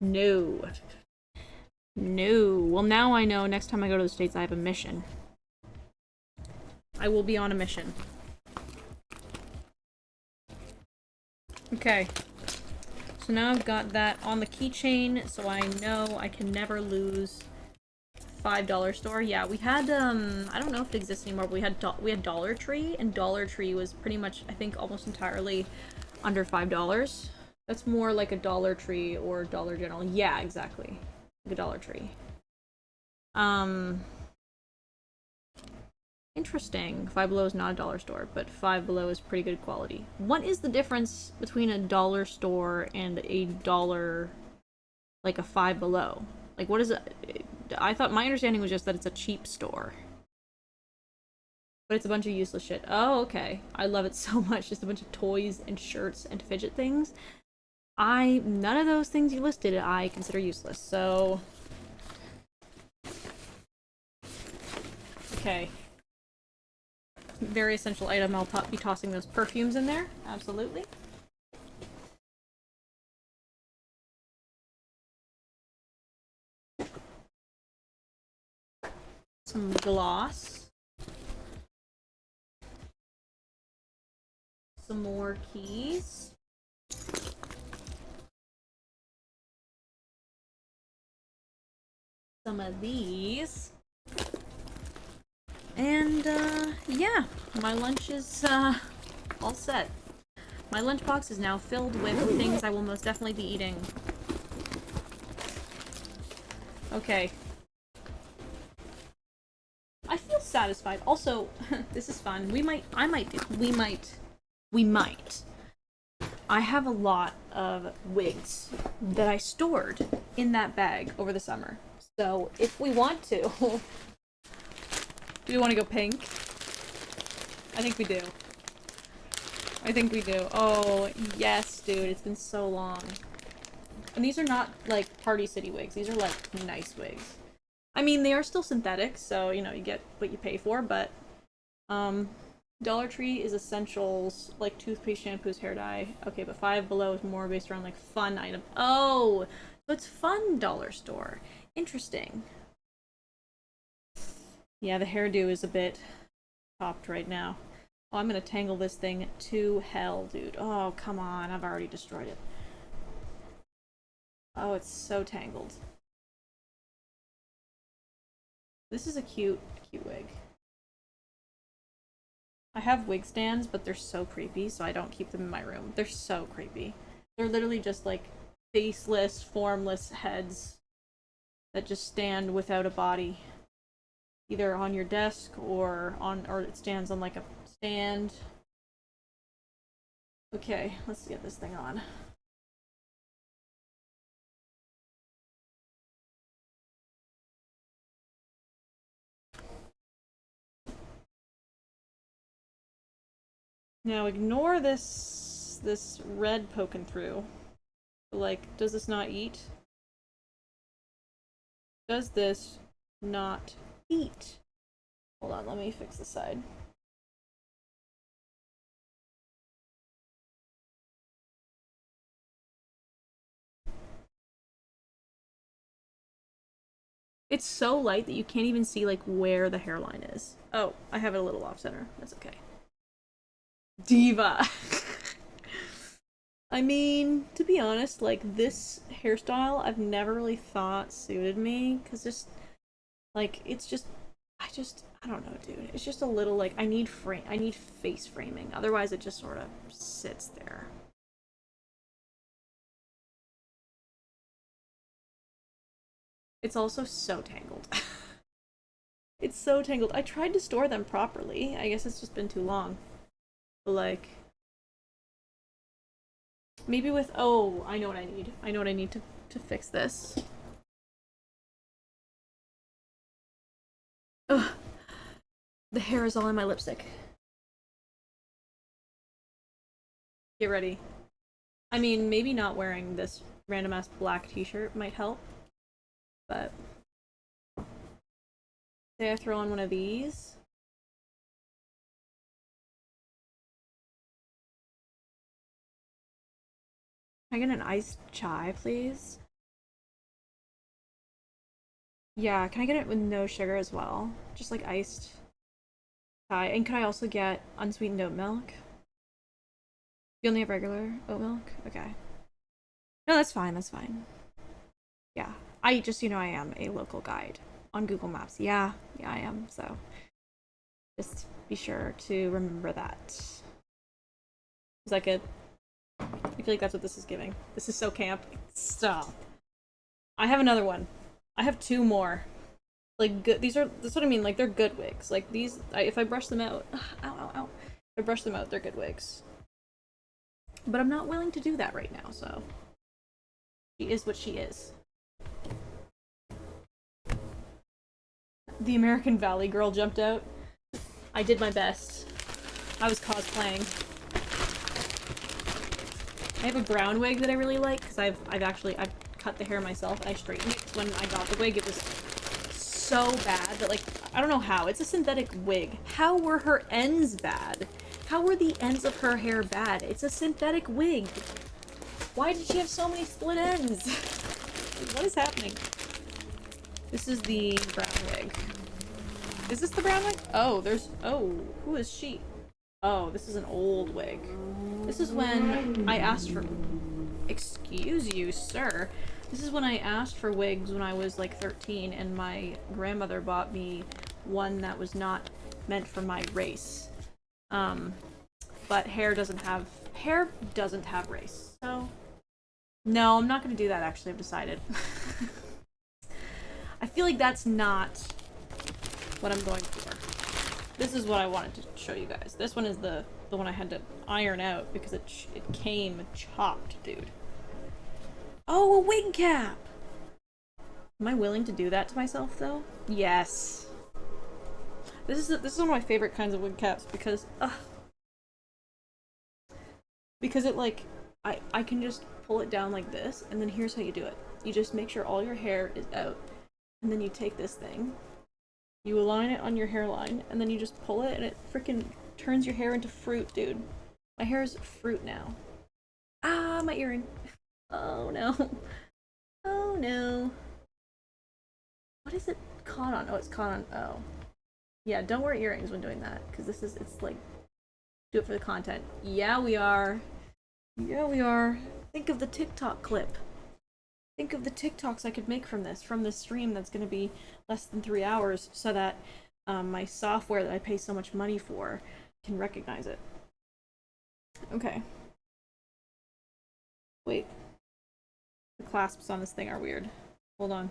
No. No. Well, now I know next time I go to the States I have a mission. I will be on a mission. Okay. So now I've got that on the keychain, so I know I can never lose $5 store. Yeah, we had I don't know if it exists anymore, but we had Dollar Tree, and Dollar Tree was pretty much, I think, almost entirely under $5. That's more like a Dollar Tree or Dollar General. Yeah, exactly. Like a Dollar Tree. Interesting. Five Below is not a dollar store, but Five Below is pretty good quality. What is the difference between a dollar store and a dollar, like a Five Below? Like, what is it? I thought my understanding was just that it's a cheap store. But it's a bunch of useless shit. Oh, okay. I love it so much. Just a bunch of toys and shirts and fidget things. None of those things you listed I consider useless, so... Okay. Very essential item. I'll be tossing those perfumes in there. Absolutely. Some gloss. Some more keys. Some of these. And, yeah. My lunch is, all set. My lunchbox is now filled with things I will most definitely be eating. Okay. I feel satisfied. Also, this is fun. We might. I have a lot of wigs that I stored in that bag over the summer. So, if we want to... Do we want to go pink? I think we do. Oh, yes, dude. It's been so long. And these are not, like, Party City wigs. These are, like, nice wigs. I mean, they are still synthetic, so, you know, you get what you pay for, but, Dollar Tree is essentials, like toothpaste, shampoos, hair dye. Okay, but Five Below is more based around, like, fun items. Oh! So it's fun dollar store. Interesting. Yeah, the hairdo is a bit topped right now. Oh, I'm gonna tangle this thing to hell, dude. Oh, come on. I've already destroyed it. Oh, it's so tangled. This is a cute wig. I have wig stands, but they're so creepy, so I don't keep them in my room. They're so creepy. They're literally just like faceless, formless heads that just stand without a body. Either on your desk or it stands on like a stand. Okay, let's get this thing on. Now ignore this red poking through. Like, does this not eat? Does this not eat? Hold on, let me fix the side. It's so light that you can't even see like where the hairline is. Oh, I have it a little off center. That's okay. Diva. I mean, to be honest, like this hairstyle I've never really thought suited me cuz just like I don't know, dude. It's just a little like I need face framing. Otherwise it just sort of sits there. It's also so tangled. It's so tangled. I tried to store them properly. I guess it's just been too long. But like maybe with oh, I know what I need. I know what I need to fix this. Ugh. The hair is all in my lipstick. Get ready. I mean, maybe not wearing this random ass black t-shirt might help, but say I throw on one of these. Can I get an iced chai, please? Yeah, can I get it with no sugar as well? Just like iced chai. And could I also get unsweetened oat milk? You only have regular oat milk? Okay. No, that's fine, that's fine. Yeah. I just, I am a local guide on Google Maps. Yeah, yeah, I am. So just be sure to remember that. Is that good? I feel like that's what this is giving. This is so camp. Stop. I have another one. I have two more. Like good. That's what I mean. Like they're good wigs. Like these. If I brush them out, ow, ow, ow. If I brush them out, they're good wigs. But I'm not willing to do that right now. So she is what she is. The American Valley girl jumped out. I did my best. I was cosplaying. I have a brown wig that I really like because I've cut the hair myself and I straightened it because when I got the wig it was so bad that like I don't know how. It's a synthetic wig. How were her ends bad? How were the ends of her hair bad? It's a synthetic wig. Why did she have so many split ends? What is happening? This is the brown wig. Is this the brown wig? Oh, who is she? Oh, this is an old wig. This is when I asked for... Excuse you, sir. This is when I asked for wigs when I was like 13 and my grandmother bought me one that was not meant for my race. But hair doesn't have race, so... No, I'm not gonna do that actually, I've decided. I feel like that's not what I'm going for. This is what I wanted to show you guys. This one is the one I had to iron out because it came chopped, dude. Oh, a wig cap! Am I willing to do that to myself, though? Yes. This is one of my favorite kinds of wig caps because, because it like, I can just pull it down like this, and then here's how you do it. You just make sure all your hair is out, and then you take this thing, you align it on your hairline, and then you just pull it, and it freaking turns your hair into fruit, dude. My hair is fruit now. Ah, my earring. Oh no. Oh no. What is it caught on? Oh, it's caught on. Oh. Yeah, don't wear earrings when doing that, because it's like, do it for the content. Yeah, we are. Yeah, we are. Think of the TikTok clip. Think of the TikToks I could make from this stream that's gonna be less than 3 hours, so that my software that I pay so much money for can recognize it. Okay. Wait. The clasps on this thing are weird. Hold on.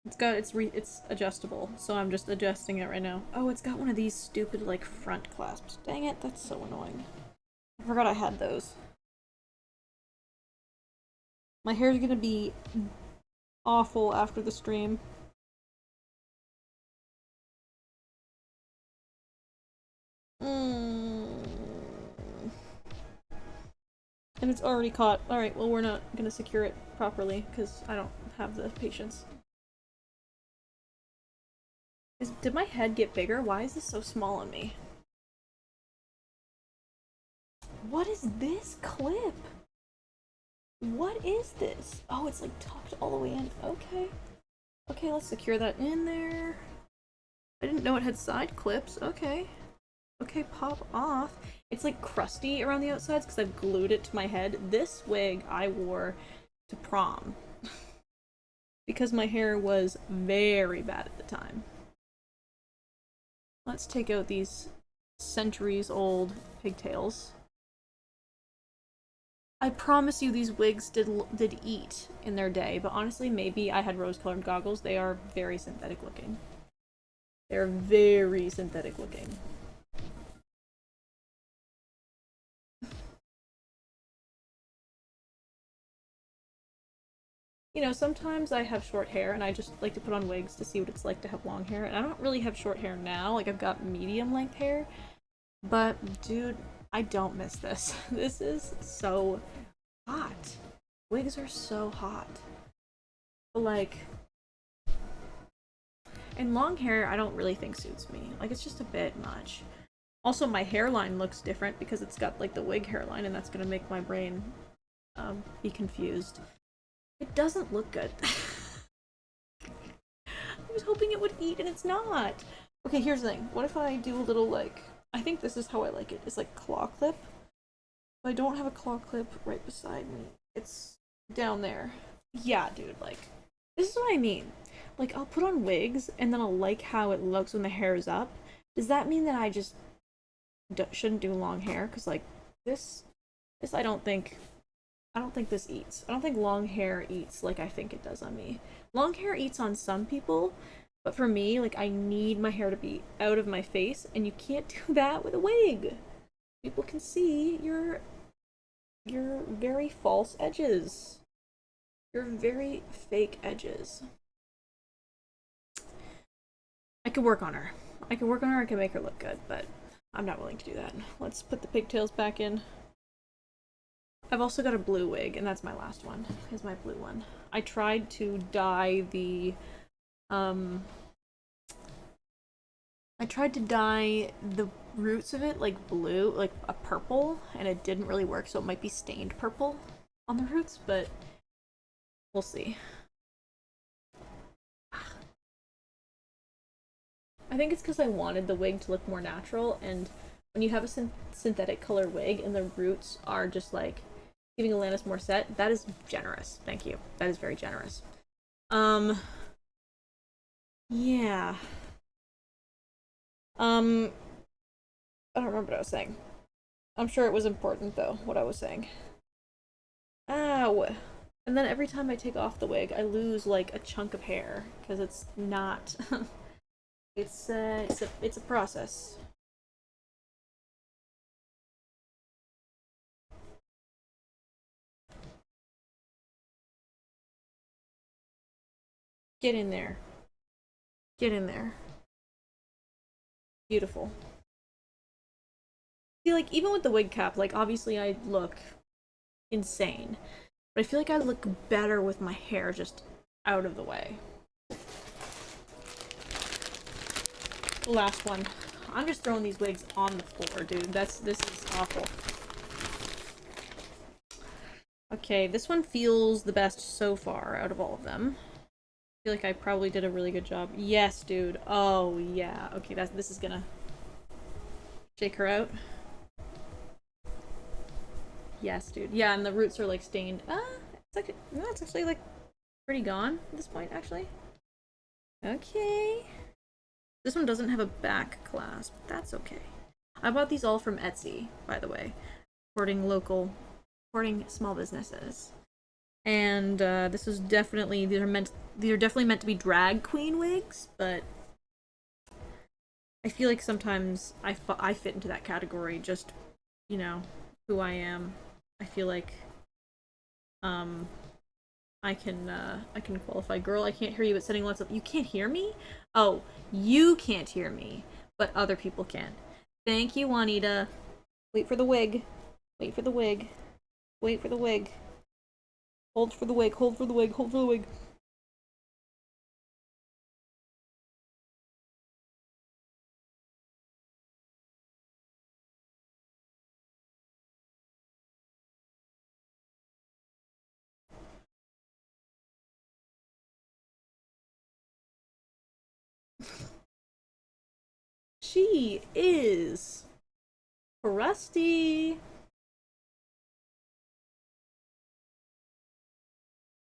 It's adjustable, so I'm just adjusting it right now. Oh, it's got one of these stupid like front clasps. Dang it, that's so annoying. I forgot I had those. My hair's gonna be awful after the stream. And it's already caught. Alright, well we're not gonna secure it properly, because I don't have the patience. Did my head get bigger? Why is this so small on me? What is this clip? What is this? Oh, it's like tucked all the way in. Okay. Okay, let's secure that in there. I didn't know it had side clips. Okay. Okay, pop off. It's like crusty around the outsides because I've glued it to my head. This wig I wore to prom because my hair was very bad at the time. Let's take out these centuries-old pigtails. I promise you these wigs did eat in their day, but honestly, maybe I had rose-colored goggles. They are very synthetic looking. They're very synthetic looking. You know, sometimes I have short hair and I just like to put on wigs to see what it's like to have long hair. And I don't really have short hair now. Like, I've got medium length hair. But, dude, I don't miss this. This is so hot. Wigs are so hot. But, like... And long hair, I don't really think suits me. Like, it's just a bit much. Also, my hairline looks different because it's got like the wig hairline, and that's gonna make my brain be confused. It doesn't look good. I was hoping it would eat, and it's not. Okay, here's the thing. What if I do a little like? I think this is how I like it. It's like claw clip. But I don't have a claw clip right beside me. It's down there. Yeah, dude. Like, this is what I mean. Like, I'll put on wigs, and then I'll like how it looks when the hair is up. Does that mean that I just shouldn't do long hair? Because like this I don't think this eats. I don't think long hair eats like I think it does on me. Long hair eats on some people, but for me, like I need my hair to be out of my face, and you can't do that with a wig. People can see your very false edges. Your very fake edges. I could work on her. I can work on her, I can make her look good, but I'm not willing to do that. Let's put the pigtails back in. I've also got a blue wig, and that's my last one. Is my blue one. I tried to dye the I tried to dye the roots of it like blue, like a purple, and it didn't really work, so it might be stained purple on the roots, but we'll see. I think it's because I wanted the wig to look more natural, and when you have a synthetic color wig and the roots are just like giving Alanis Morissette, that is generous. Thank you. That is very generous. Yeah. I don't remember what I was saying. I'm sure it was important though, what I was saying. Ow. And then every time I take off the wig, I lose like a chunk of hair because it's not. It's a process. Get in there. Get in there. Beautiful. I feel like even with the wig cap, like obviously I look insane, but I feel like I look better with my hair just out of the way. Last one. I'm just throwing these wigs on the floor, dude. This is awful. Okay, this one feels the best so far out of all of them. I feel like I probably did a really good job. Yes, dude. Oh yeah. Okay, this is gonna shake her out. Yes, dude. Yeah, and the roots are like stained. It's like no, it's actually like pretty gone at this point, actually. Okay. This one doesn't have a back clasp. That's okay. I bought these all from Etsy, by the way, supporting small businesses. And this is definitely these are definitely meant to be drag queen wigs, but I feel like sometimes I fit into that category. Just you know who I am. I feel like I can qualify. Girl, I can't hear you. It's setting lots of. You can't hear me? Oh, you can't hear me, but other people can. Thank you, Juanita. Wait for the wig. Wait for the wig. Wait for the wig. Hold for the wig. Hold for the wig. Hold for the wig. She is crusty.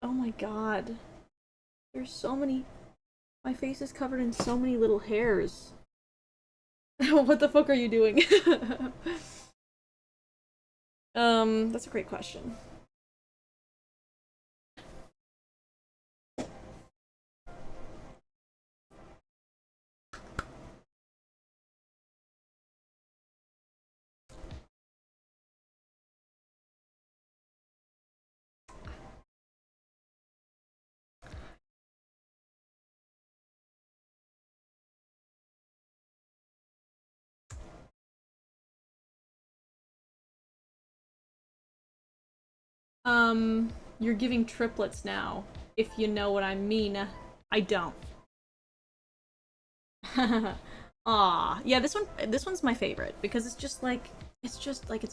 Oh my god. There's so many. My face is covered in so many little hairs. What the fuck are you doing? That's a great question. You're giving triplets now, if you know what I mean. I don't. Ah, yeah, this one's my favorite because it's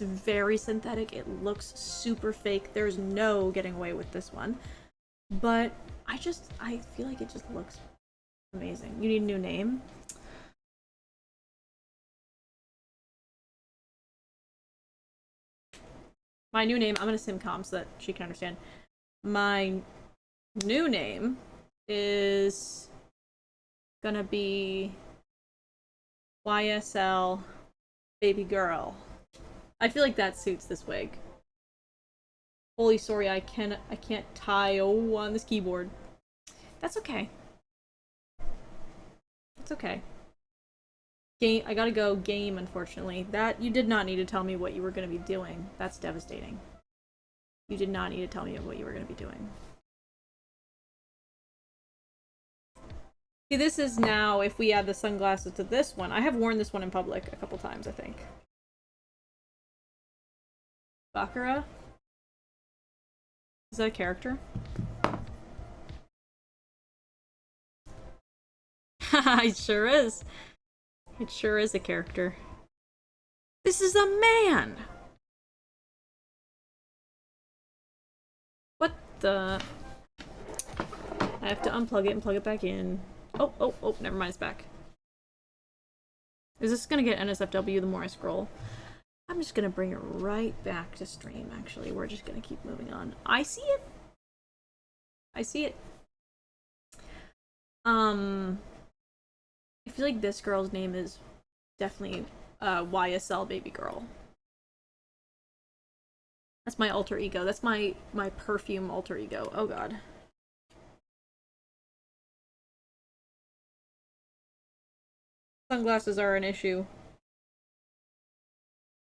very synthetic. It looks super fake. There's no getting away with this one. But I feel like it just looks amazing. You need a new name? My new name, I'm gonna simcom so that she can understand. My new name is gonna be YSL Baby Girl. I feel like that suits this wig. Holy sorry, I can't tie on this keyboard. That's okay. It's okay. Game, I gotta go game, unfortunately. That, you did not need to tell me what you were gonna be doing. That's devastating. You did not need to tell me what you were gonna be doing. See, this is now, if we add the sunglasses to this one. I have worn this one in public a couple times, I think. Bakura? Is that a character? It sure is. It sure is a character. This is a man! What the? I have to unplug it and plug it back in. Oh, never mind, it's back. Is this gonna get NSFW the more I scroll? I'm just gonna bring it right back to stream, actually. We're just gonna keep moving on. I see it! I see it. I feel like this girl's name is definitely YSL Baby Girl. That's my alter ego. That's my perfume alter ego. Oh god. Sunglasses are an issue.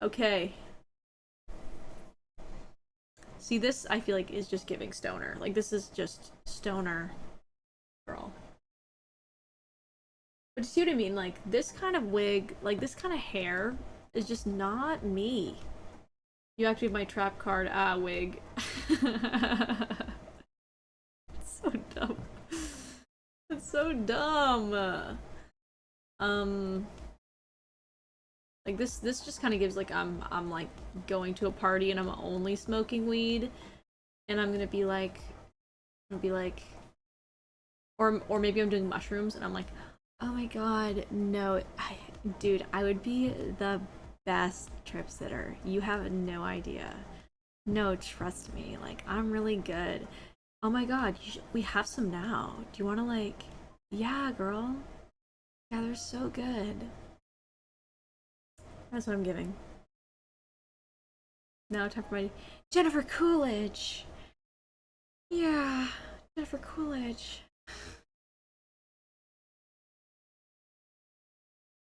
Okay. See, this I feel like is just giving stoner. Like, this is just stoner girl. But you see what I mean? Like, this kind of wig, like, this kind of hair is just not me. You actually have my trap card, wig. It's so dumb. It's so dumb. Like this just kind of gives like I'm like going to a party and I'm only smoking weed, and I'm gonna be like, or maybe I'm doing mushrooms and I'm like, oh my god, no, dude, I would be the best trip sitter. You have no idea. No, trust me, like I'm really good. Oh my god, we have some now. Do you want to like, yeah, girl. Yeah, they're so good. That's what I'm giving. Now time for my Jennifer Coolidge. Yeah, Jennifer Coolidge.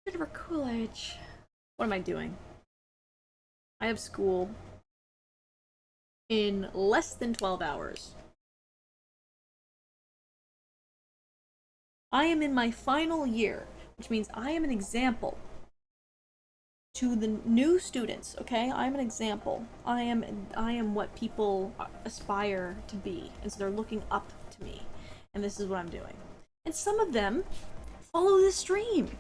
Jennifer Coolidge. What am I doing? I have school in less than 12 hours. I am in my final year, which means I am an example to the new students, okay? I'm an example. I am what people aspire to be, and so they're looking up to me, and this is what I'm doing. And some of them follow the stream.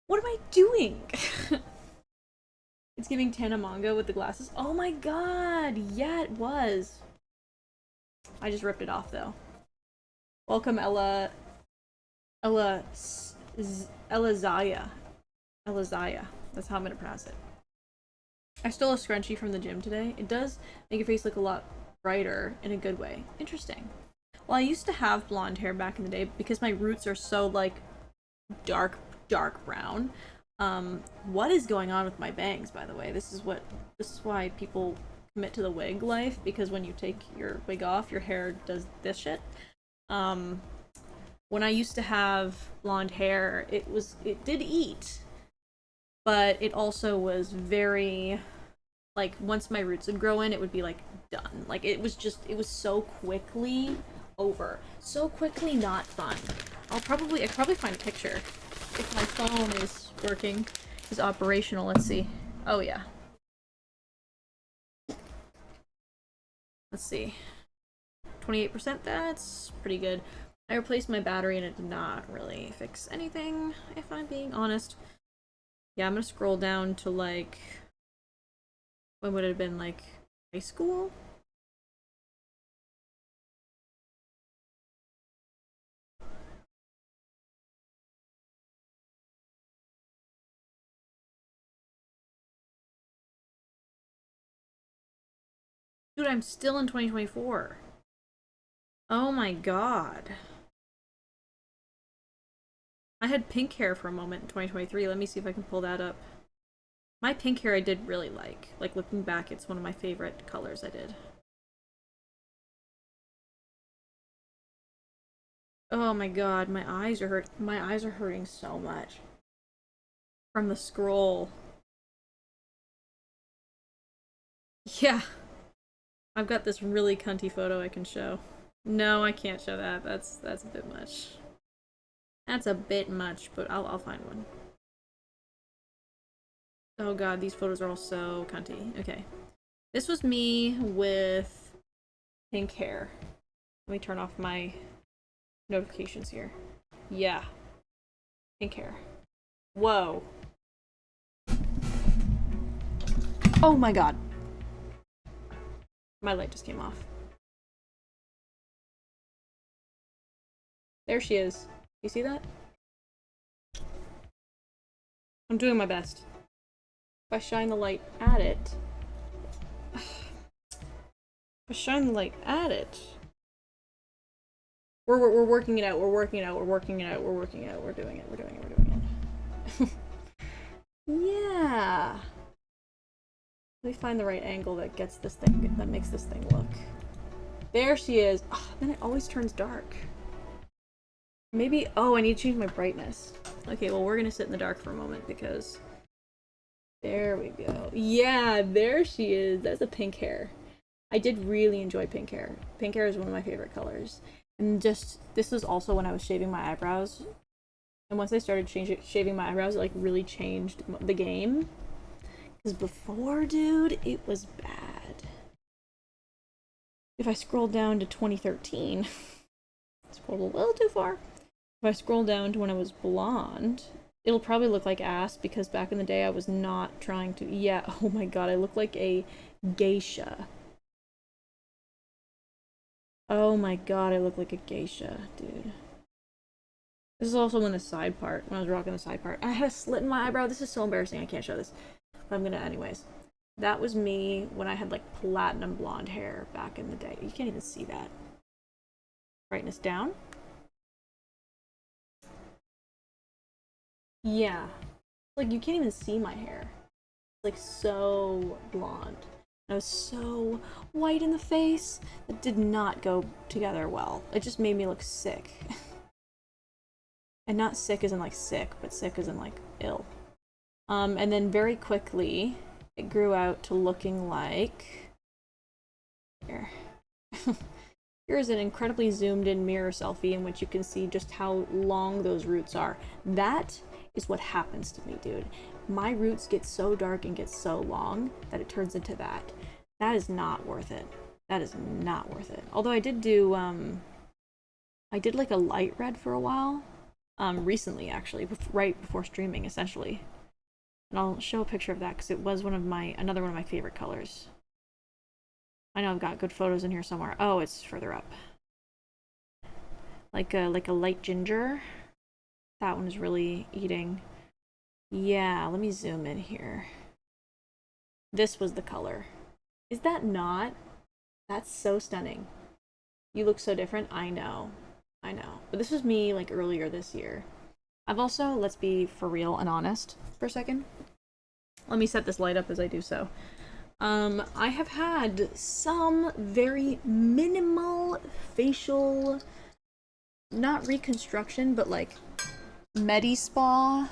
What am I doing? It's giving Tana manga with the glasses. Oh my god, yeah, it was. I just ripped it off though. Welcome, Ella Zaya. That's how I'm gonna pronounce it. I stole a scrunchie from the gym today. It does make your face look a lot brighter in a good way. Interesting. Well, I used to have blonde hair back in the day because my roots are so like dark brown. What is going on with my bangs, by the way? This is why people commit to the wig life, because when you take your wig off, your hair does this shit. When I used to have blonde hair, it did eat, but it also was very, like, once my roots would grow in, it would be like done. Like, it was so quickly over, so quickly not fun. I could probably find a picture if my phone is working, is operational. Let's see. Oh yeah. Let's see. 28%. That's pretty good. I replaced my battery and it did not really fix anything, if I'm being honest. Yeah, I'm gonna scroll down to like, when would it have been, like, high school? Dude, I'm still in 2024. Oh my god. I had pink hair for a moment in 2023. Let me see if I can pull that up. My pink hair I did really like. Like, looking back, it's one of my favorite colors I did. Oh my god, my eyes are hurting so much. From the scroll. Yeah. I've got this really cunty photo I can show. No, I can't show that. That's a bit much. That's a bit much, but I'll find one. Oh god, these photos are all so cunty. Okay. This was me with pink hair. Let me turn off my notifications here. Yeah. Pink hair. Whoa. Oh my god. My light just came off. There she is. You see that? I'm doing my best. If I shine the light at it... If I shine the light at it... We're working it out, we're working it out, we're working it out, we're working it out, we're doing it, we're doing it, we're doing it. Yeah. Let me find the right angle that gets this thing, that makes this thing look. There she is. Oh, then it always turns dark. Maybe, oh, I need to change my brightness. Okay, well, we're gonna sit in the dark for a moment because... There we go. Yeah, there she is. That's a pink hair. I did really enjoy pink hair. Pink hair is one of my favorite colors. And just, this was also when I was shaving my eyebrows. And once I started shaving my eyebrows, it like really changed the game. Because before, dude, it was bad. If I scroll down to 2013, scrolled a little too far. If I scroll down to when I was blonde, it'll probably look like ass because back in the day I was not trying to, yeah, oh my god, I look like a geisha. Oh my god, I look like a geisha, dude. This is also when the side part, when I was rocking the side part. I had a slit in my eyebrow. This is so embarrassing, I can't show this. But I'm gonna anyways. That was me when I had like platinum blonde hair back in the day. You can't even see that. Brightness down. Yeah. Like, you can't even see my hair. It's like so blonde. I was so white in the face. That did not go together well. It just made me look sick. And not sick as in like sick, but sick as in like ill. And then very quickly, it grew out to looking like... Here. Here's an incredibly zoomed in mirror selfie in which you can see just how long those roots are. That is what happens to me, dude. My roots get so dark and get so long that it turns into that. That is not worth it. That is not worth it. Although I did do, I did like a light red for a while. Recently, actually, right before streaming, essentially. And I'll show a picture of that because it was one of my, another one of my favorite colors. I know I've got good photos in here somewhere. Oh, it's further up. Like a light ginger. That one is really eating. Yeah, let me zoom in here. This was the color. Is that not? That's so stunning. You look so different. I know. I know. But this was me like earlier this year. I've also, let's be for real and honest for a second. Let me set this light up as I do so. I have had some very minimal facial, not reconstruction, but like Medi-Spa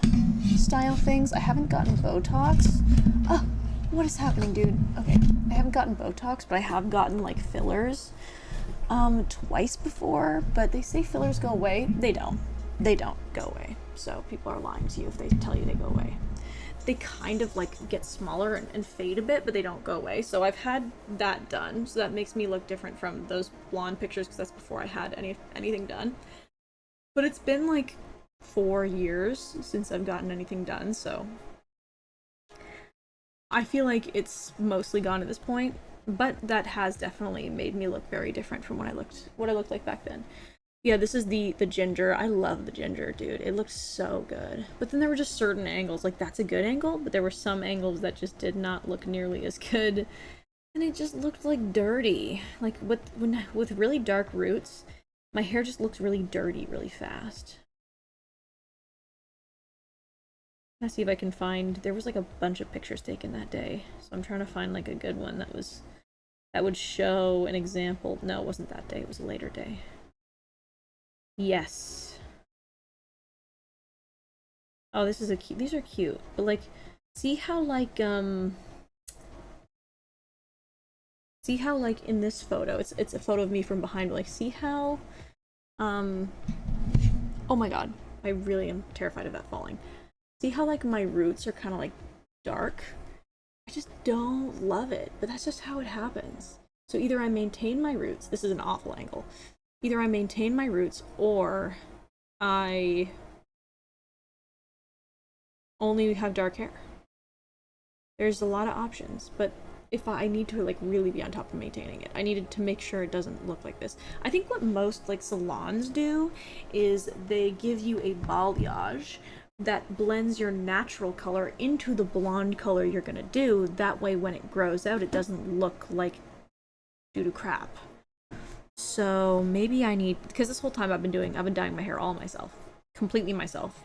style things. I haven't gotten Botox. Oh, what is happening, dude? Okay, I haven't gotten Botox, but I have gotten like fillers twice before, but they say fillers go away. They don't. They don't go away. So people are lying to you if they tell you they go away. They kind of like get smaller and fade a bit, but they don't go away. So I've had that done, so that makes me look different from those blonde pictures because that's before I had anything done. But it's been like 4 years since I've gotten anything done, so I feel like it's mostly gone at this point. But that has definitely made me look very different from what I looked like back then. Yeah, this is the ginger. I love the ginger, dude. It looks so good. But then there were just certain angles, like that's a good angle, but there were some angles that just did not look nearly as good. And it just looked like dirty. Like with really dark roots, my hair just looks really dirty really fast. Let's see if I can find, there was like a bunch of pictures taken that day. So I'm trying to find like a good one that would show an example. No, it wasn't that day, it was a later day. Yes. Oh, this is a cute, these are cute. But like, see how like, see how like in this photo, it's a photo of me from behind, but like see how, oh my god, I really am terrified of that falling. See how like my roots are kind of like dark? I just don't love it, but that's just how it happens. So either I maintain my roots, this is an awful angle, either I maintain my roots or I only have dark hair. There's a lot of options, but if I need to like really be on top of maintaining it, I needed to make sure it doesn't look like this. I think what most like salons do is they give you a balayage that blends your natural color into the blonde color you're gonna do. That way when it grows out, it doesn't look like doo-doo crap. So maybe I need, because this whole time I've been dyeing my hair all myself, completely myself.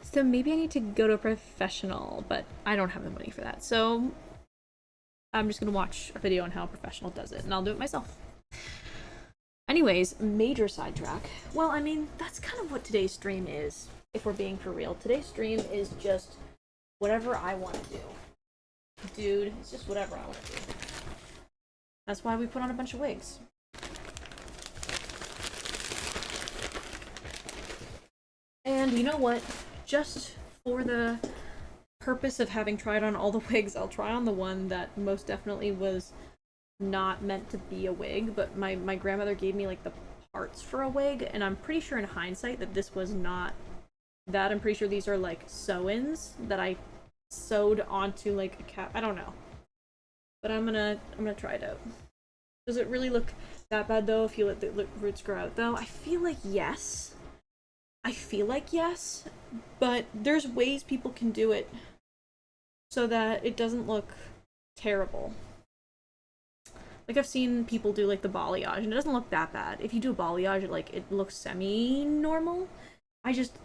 So maybe I need to go to a professional, but I don't have the money for that. So I'm just gonna watch a video on how a professional does it, and I'll do it myself. Anyways, major sidetrack. Well, I mean, that's kind of what today's stream is, if we're being for real. Today's stream is just whatever I want to do. Dude, it's just whatever I want to do. That's why we put on a bunch of wigs. And you know what? Just for the purpose of having tried on all the wigs, I'll try on the one that most definitely was not meant to be a wig, but my grandmother gave me like the parts for a wig, and I'm pretty sure in hindsight that this was not that. I'm pretty sure these are like sew-ins that I sewed onto like a cap. I don't know. But I'm gonna try it out. Does it really look that bad though if you let the roots grow out though? I feel like yes. I feel like yes, but there's ways people can do it so that it doesn't look terrible. Like I've seen people do like the balayage and it doesn't look that bad. If you do a balayage, it looks semi-normal.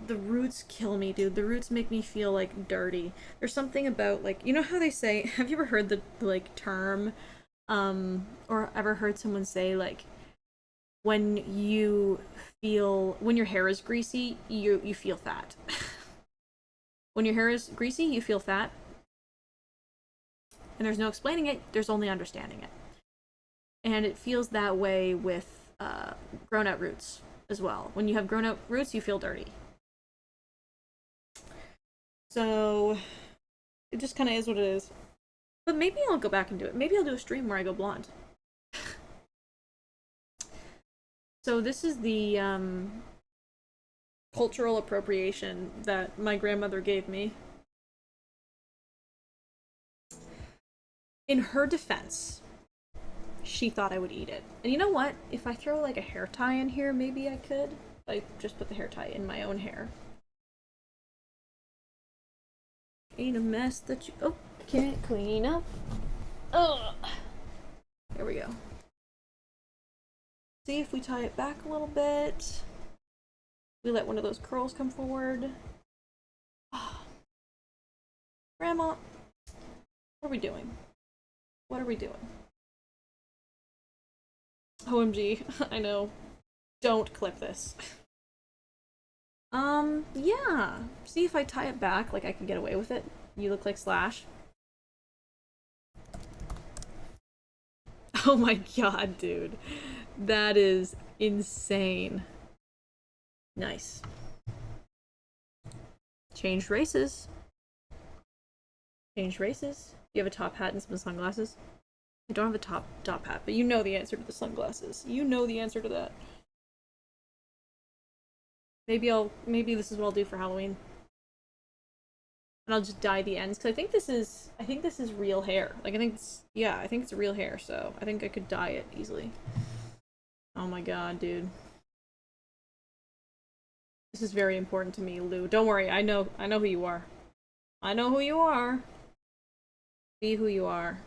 The roots kill me, dude. The roots make me feel like dirty. There's something about like, you know how they say, have you ever heard the like term, or ever heard someone say like, when your hair is greasy, you feel fat. When your hair is greasy, you feel fat. And there's no explaining it, there's only understanding it. And it feels that way with grown out roots as well. When you have grown out roots, you feel dirty. So it just kind of is what it is. But maybe I'll go back and do it. Maybe I'll do a stream where I go blonde. So this is the cultural appropriation that my grandmother gave me. In her defense, she thought I would eat it. And you know what? If I throw like a hair tie in here, maybe I could. I just put the hair tie in my own hair. Ain't a mess that you can't clean up. Ugh. There we go. See if we tie it back a little bit. We let one of those curls come forward. Grandma, what are we doing? What are we doing? OMG, I know. Don't clip this. Yeah. See if I tie it back, like I can get away with it. You look like Slash. Oh my god, dude. That is insane. Nice. Changed races. Changed races. You have a top hat and some sunglasses? I don't have a top hat, but you know the answer to the sunglasses. You know the answer to that. maybe this is what I'll do for Halloween. And I'll just dye the ends, because I think this is real hair. Like, I think it's real hair, so I think I could dye it easily. Oh my god, dude. This is very important to me, Lou. Don't worry, I know who you are. I know who you are. Be who you are.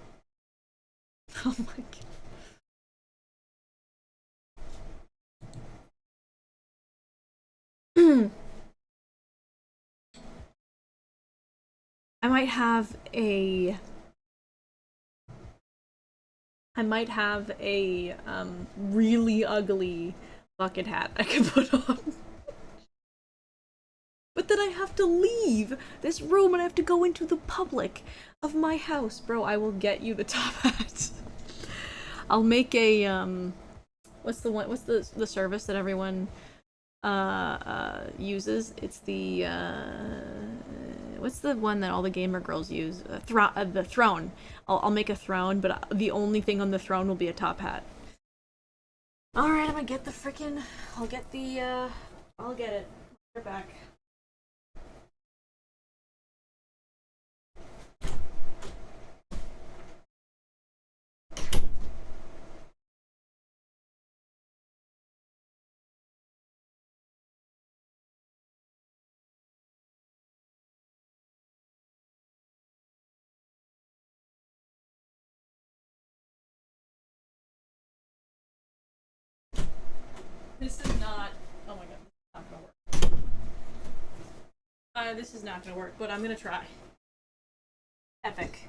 Oh my god. I might have a really ugly bucket hat I can put on. But then I have to leave this room and I have to go into the public of my house. Bro, I will get you the top hat. I'll make a, what's the service that everyone, uses? It's the, what's the one that all the gamer girls use? The throne. I'll make a throne, but the only thing on the throne will be a top hat. Alright, I'm gonna get the frickin', I'll get it. We're back. This is not. Oh my god, not gonna work. This is not gonna work, but I'm gonna try. Epic.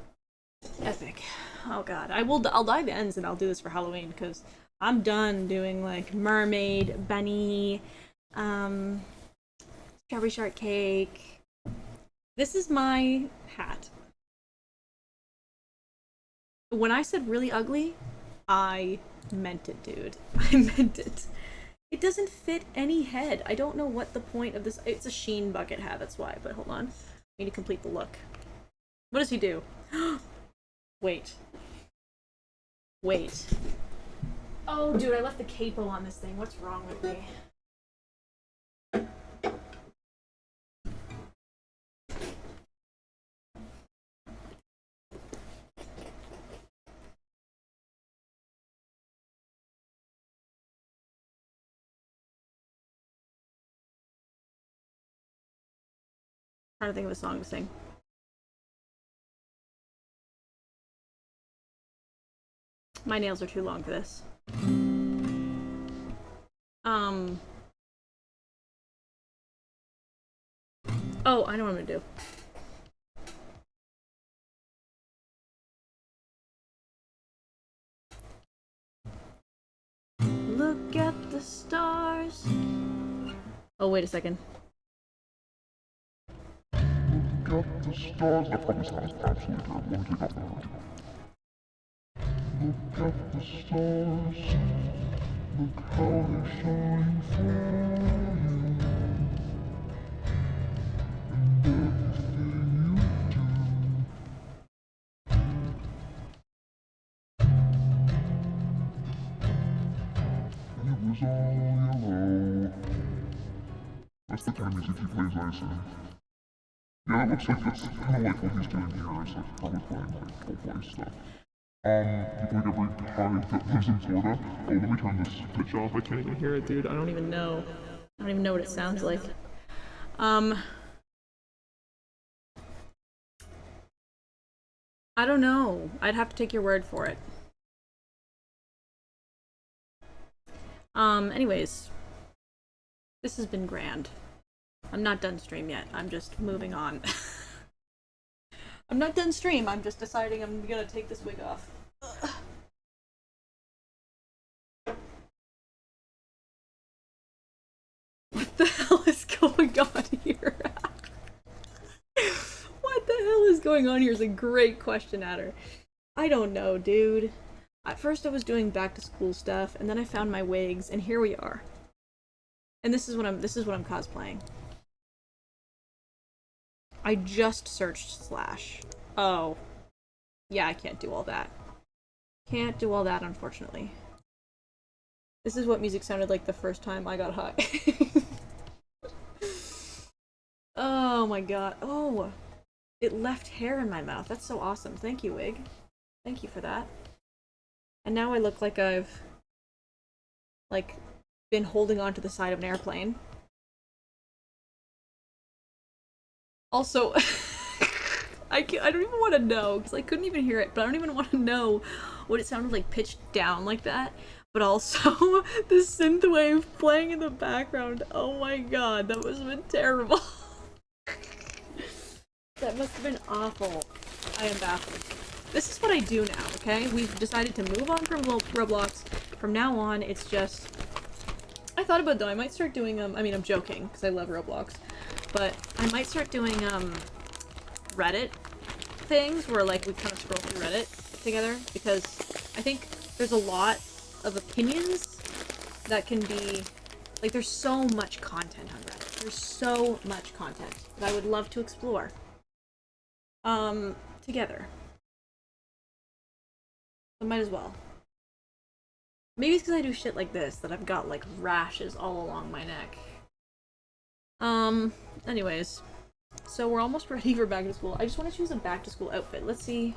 Epic. Oh god. I'll dye the ends and I'll do this for Halloween, because I'm done doing like mermaid, bunny, strawberry shortcake. This is my hat. When I said really ugly, I meant it, dude. I meant it. It doesn't fit any head. I don't know what the point of this. It's a Sheen bucket hat, that's why. But hold on. I need to complete the look. What does he do? Wait. Wait. Oh, dude, I left the capo on this thing. What's wrong with me? I'm trying to think of a song to sing. My nails are too long for this. Oh, I know what I'm gonna do. Look at the stars. Oh, wait a second. Look at the stars. That probably sounds absolutely terrible. Let me take off the noise. Look at the stars. Look how they shine for you. And everything you do. It was all yellow. That's the kind of music he plays, I assume. Yeah, it looks like that's kind of like what he's doing here. Is like probably playing like full-play stuff. People like every guy that lives in Florida. Oh, let me turn this pitch off. I can't even hear it, dude. I don't even know what it sounds like. I don't know. I'd have to take your word for it. Anyways. This has been grand. I'm not done stream yet. I'm just moving on. I'm not done stream. I'm just deciding I'm gonna take this wig off. Ugh. What the hell is going on here? What the hell is going on here is a great question, Adder. I don't know, dude. At first I was doing back to school stuff, and then I found my wigs, and here we are. And this is what I'm cosplaying. I just searched Slash. Oh. Yeah, I can't do all that. Can't do all that, unfortunately. This is what music sounded like the first time I got high. my god. Oh, it left hair in my mouth. That's so awesome. Thank you, wig. Thank you for that. And now I look like I've, like, been holding onto the side of an airplane. Also, I don't even want to know, because I couldn't even hear it, but I don't even want to know what it sounded like pitched down like that. But also, the synthwave playing in the background. Oh my god, that must have been terrible. That must have been awful. I am baffled. This is what I do now, okay? We've decided to move on from Roblox. From now on, it's just... I thought about though, I might start doing, I mean, I'm joking, because I love Roblox. But I might start doing, Reddit things, where, like, we kind of scroll through Reddit together, because I think there's a lot of opinions that can be... Like, there's so much content on Reddit. There's so much content that I would love to explore. Together. So might as well. Maybe it's because I do shit like this that I've got, like, rashes all along my neck. Anyways. So we're almost ready for back to school. I just want to choose a back to school outfit. Let's see.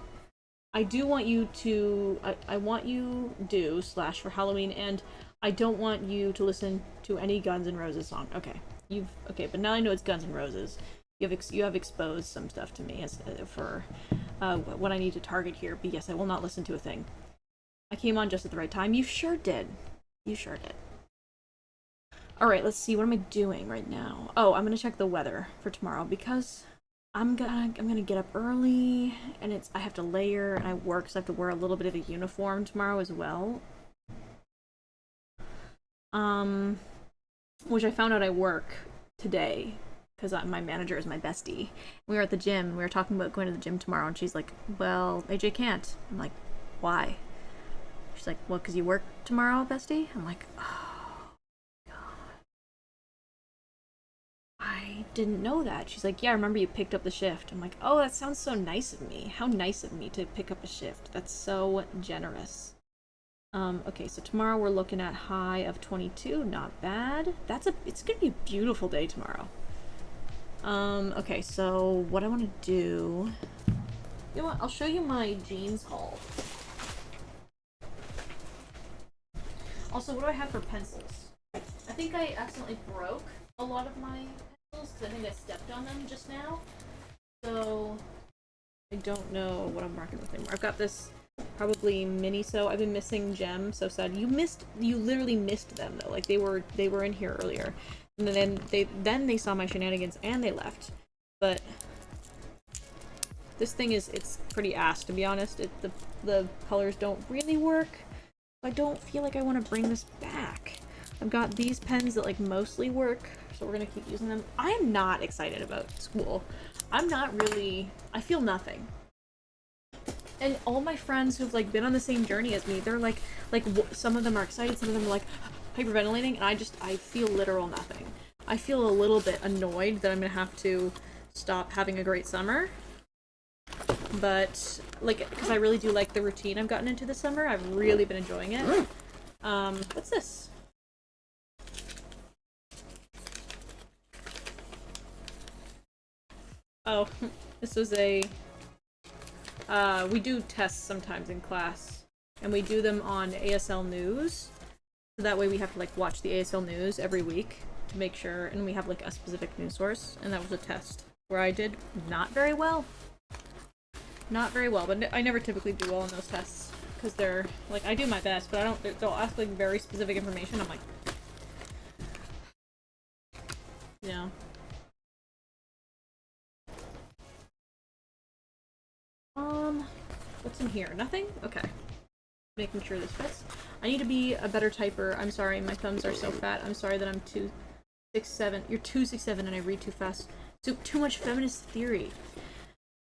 I do want you to... I want you do, / for Halloween, and I don't want you to listen to any Guns N' Roses song. Okay. Okay, but now I know it's Guns N' Roses. You have exposed some stuff to me as for what I need to target here, but yes, I will not listen to a thing. I came on just at the right time. You sure did. You sure did. Alright, let's see. What am I doing right now? Oh, I'm gonna check the weather for tomorrow because I'm gonna get up early and I have to layer and I work, so I have to wear a little bit of a uniform tomorrow as well. Which I found out I work today because my manager is my bestie. We were at the gym. We were talking about going to the gym tomorrow, and she's like, "Well, AJ can't." I'm like, "Why?" She's like, "Well, because you work tomorrow, bestie." I'm like, "Oh god, I didn't know that." She's like, "Yeah, I remember you picked up the shift." I'm like, "Oh, that sounds so nice of me. How nice of me to pick up a shift. That's so generous." Okay, so tomorrow we're looking at high of 22. Not bad. It's gonna be a beautiful day tomorrow. Okay, so what I want to do... You know what? I'll show you my jeans haul. Also, what do I have for pencils? I think I accidentally broke a lot of my pencils because I think I stepped on them just now. So, I don't know what I'm working with anymore. I've got this probably Miniso. I've been missing Gem. So sad. You literally missed them though. Like they were in here earlier. And then they saw my shenanigans and they left. But this thing it's pretty ass, to be honest. The colors don't really work. I don't feel like I want to bring this back. I've got these pens that like mostly work, so we're gonna keep using them. I'm not excited about school. I'm not really. I feel nothing. And all my friends who've like been on the same journey as me, they're like some of them are excited, some of them are like hyperventilating, and I feel literal nothing. I feel a little bit annoyed that I'm gonna have to stop having a great summer. But, like, because I really do like the routine I've gotten into this summer. I've really been enjoying it. What's this? Oh, this was a... we do tests sometimes in class, and we do them on ASL News. So that way we have to, like, watch the ASL News every week to make sure, and we have, like, a specific news source, and that was a test where I did not very well. Not very well, but I never typically do well on those tests, because they're, like, I do my best, but they'll ask, like, very specific information, I'm like... You know? What's in here? Nothing? Okay. Making sure this fits. I need to be a better typer. I'm sorry, my thumbs are so fat. I'm sorry that I'm 2'6'7". You're 2'6'7" and I read too fast. Too much feminist theory.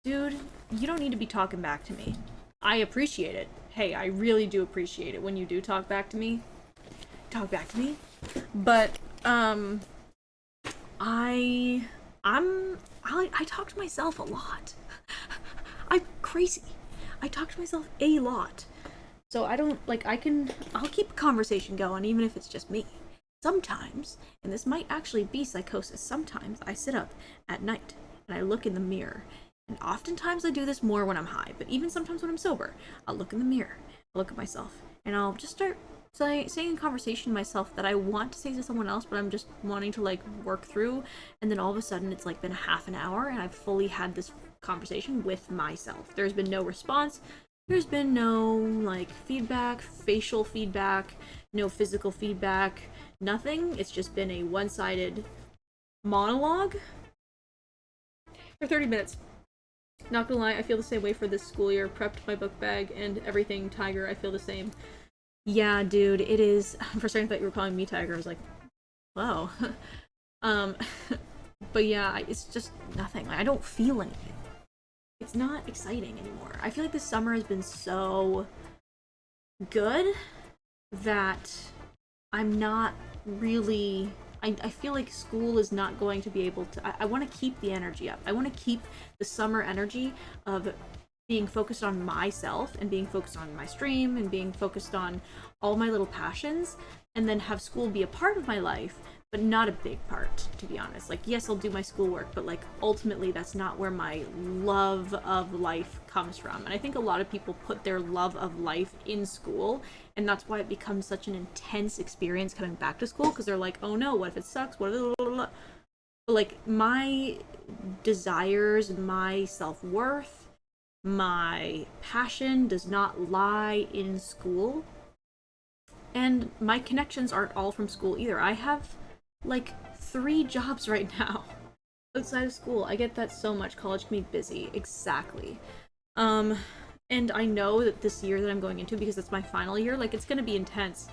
Dude, you don't need to be talking back to me. I appreciate it. Hey, I really do appreciate it when you do talk back to me. Talk back to me. But, I talk to myself a lot. I'm crazy. I talk to myself a lot. So I don't, like, I'll keep a conversation going even if it's just me. Sometimes, and this might actually be psychosis, sometimes I sit up at night and I look in the mirror. And oftentimes I do this more when I'm high, but even sometimes when I'm sober, I'll look in the mirror, I'll look at myself, and I'll just start saying in conversation to myself that I want to say to someone else, but I'm just wanting to like work through. And then all of a sudden it's like been half an hour and I've fully had this conversation with myself. There's been no response. There's been no like feedback, facial feedback, no physical feedback, nothing. It's just been a one-sided monologue for 30 minutes. Not gonna lie, I feel the same way for this school year. Prepped my book bag and everything. Tiger, I feel the same. Yeah, dude, it is. For a second, I thought you were calling me Tiger. I was like, whoa. um, but yeah, it's just nothing. I don't feel anything. It's not exciting anymore. I feel like this summer has been so good that I'm not really. I feel like school is not going to be able to. I want to keep the energy up. I want to keep the summer energy of being focused on myself and being focused on my stream and being focused on all my little passions, and then have school be a part of my life, but not a big part, to be honest. Like, yes, I'll do my schoolwork, but like ultimately that's not where my love of life comes from. And I think a lot of people put their love of life in school, and that's why it becomes such an intense experience coming back to school, because they're like, oh no, what if it sucks? What if but like my desires, my self-worth, my passion does not lie in school. And my connections aren't all from school either. I have like 3 jobs right now outside of school. I get that so much. College can be busy. Exactly. And I know that this year that I'm going into, because it's my final year, like it's gonna be intense,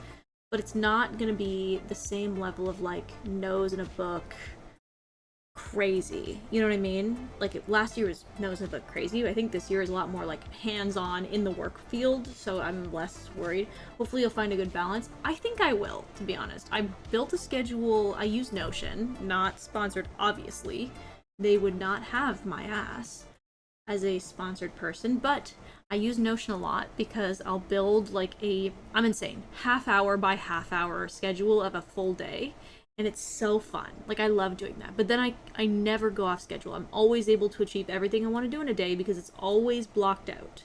but it's not gonna be the same level of like nose in a book crazy. You know what I mean? Like last year was nose in a book crazy. I think this year is a lot more like hands-on in the work field, so I'm less worried. Hopefully you'll find a good balance. I think I will, to be honest. I built a schedule. I use Notion, not sponsored, obviously. They would not have my ass as a sponsored person, but I use Notion a lot because I'll build like I'm insane, half hour by half hour schedule of a full day. And it's so fun. Like, I love doing that. But then I never go off schedule. I'm always able to achieve everything I want to do in a day because it's always blocked out.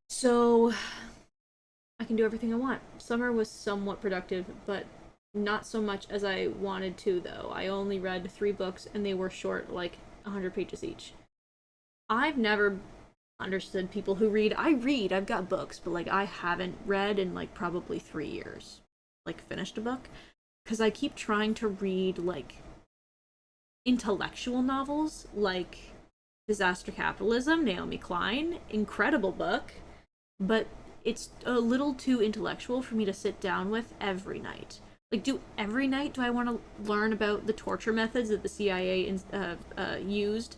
So I can do everything I want. Summer was somewhat productive, but not so much as I wanted to, though. I only read 3 books, and they were short, like 100 pages each. I've never understood people who read. I read, I've got books, but like I haven't read in like probably 3 years. Like, finished a book. Because I keep trying to read, like, intellectual novels, like Disaster Capitalism, Naomi Klein, incredible book, but it's a little too intellectual for me to sit down with every night. Like, every night do I want to learn about the torture methods that the CIA used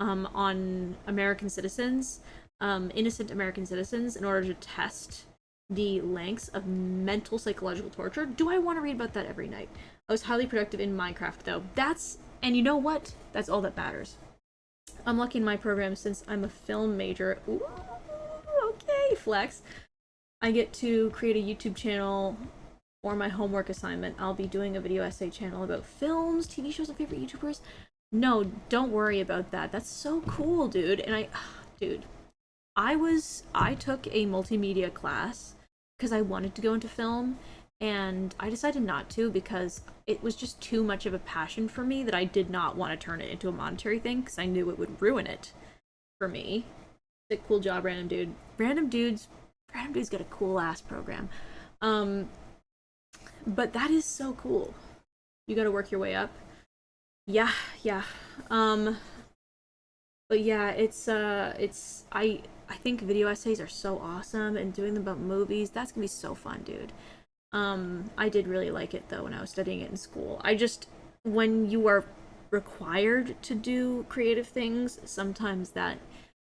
on American citizens, innocent American citizens, in order to test the lengths of mental psychological torture? Do I want to read about that every night? I was highly productive in Minecraft, though. And you know what? That's all that matters. I'm lucky in my program since I'm a film major. Ooh, okay, flex. I get to create a YouTube channel for my homework assignment. I'll be doing a video essay channel about films, TV shows, and favorite YouTubers. No, don't worry about that. That's so cool, dude. And dude, I took a multimedia class because I wanted to go into film, and I decided not to because it was just too much of a passion for me that I did not want to turn it into a monetary thing because I knew it would ruin it for me. Sick, cool job, Random Dude. Random Dude's got a cool ass program. But that is so cool. You gotta work your way up. Yeah. But yeah, I think video essays are so awesome, and doing them about movies, that's gonna be so fun, dude. I did really like it though when I was studying it in school. When you are required to do creative things, sometimes that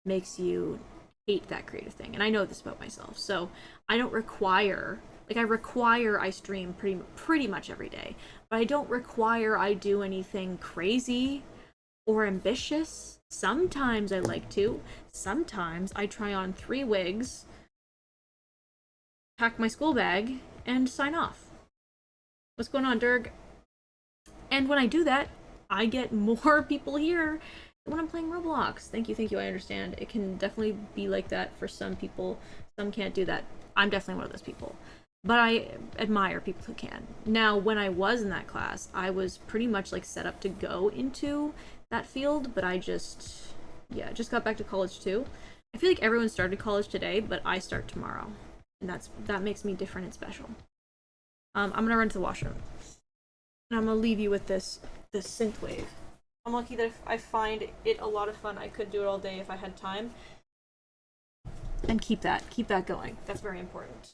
makes you hate that creative thing. And I know this about myself. So I don't require, I stream pretty much every day, but I don't require I do anything crazy or ambitious. Sometimes I like to. Sometimes I try on 3 wigs, pack my school bag, and sign off. What's going on, Derg? And when I do that, I get more people here when I'm playing Roblox. Thank you, I understand. It can definitely be like that for some people. Some can't do that. I'm definitely one of those people. But I admire people who can. Now, when I was in that class, I was pretty much like set up to go into that field, but I just, yeah, just got back to college too. I feel like everyone started college today, but I start tomorrow. And that makes me different and special. I'm gonna run to the washroom. And I'm gonna leave you with this synthwave. I'm lucky that if I find it a lot of fun, I could do it all day if I had time. And keep that going. That's very important.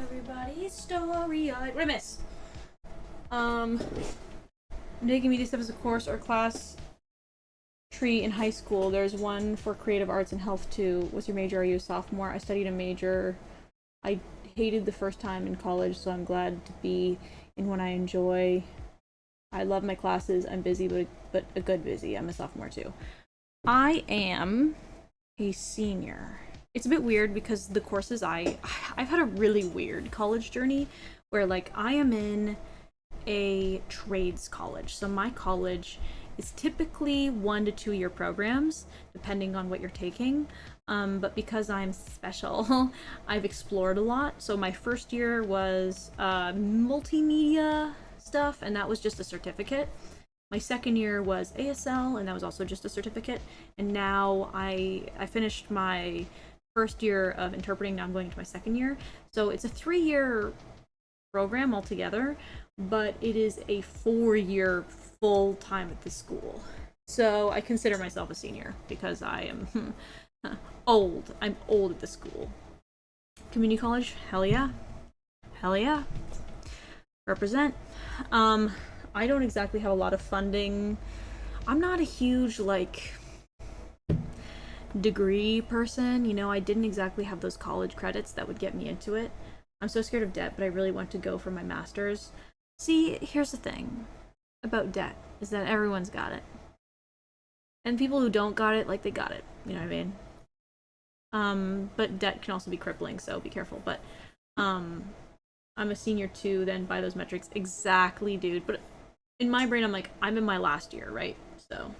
Everybody's story. What I miss? I'm taking media stuff as a course or class tree in high school. There's one for creative arts and health too. What's your major? Are you a sophomore? I studied a major. I hated the first time in college, so I'm glad to be in one I enjoy. I love my classes. I'm busy, but a good busy. I'm a sophomore too. I am a senior. It's a bit weird because the courses I've had a really weird college journey where like I am in a trades college. So my college is typically 1 to 2 year programs depending on what you're taking. But because I'm special, I've explored a lot. So my first year was multimedia stuff, and that was just a certificate. My second year was ASL, and that was also just a certificate. And now I finished my first year of interpreting. Now I'm going into my second year. So it's a 3 year program altogether, but it is a 4 year full time at the school. So I consider myself a senior because I am old. I'm old at the school. Community college? Hell yeah. Hell yeah. Represent. I don't exactly have a lot of funding. I'm not a huge like degree person, you know. I didn't exactly have those college credits that would get me into it. I'm so scared of debt, but I really want to go for my master's. See, here's the thing about debt, is that everyone's got it. And people who don't got it, like, they got it. You know what I mean? But debt can also be crippling, so be careful. But, I'm a senior too, then by those metrics. Exactly, dude. But in my brain, I'm like, I'm in my last year, right? So,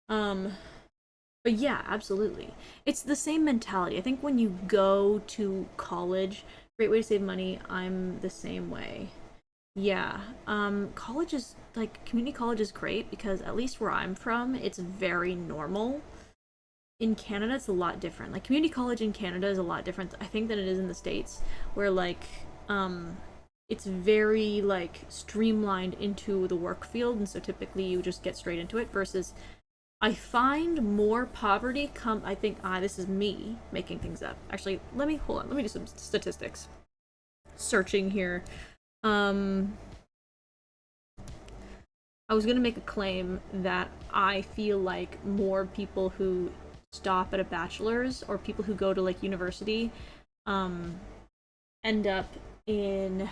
but yeah, absolutely. It's the same mentality. I think when you go to college, great way to save money. I'm the same way. Yeah. College is like community college is great because at least where I'm from, it's very normal. In Canada, it's a lot different. Like community college in Canada is a lot different, I think, than it is in the States, where like um it's very like streamlined into the work field, and so typically you just get straight into it versus I find more poverty come I think this is me making things up. Actually, let me hold on. Let me do some statistics. Searching here. Um I was going to make a claim that I feel like more people who stop at a bachelor's or people who go to like university um end up in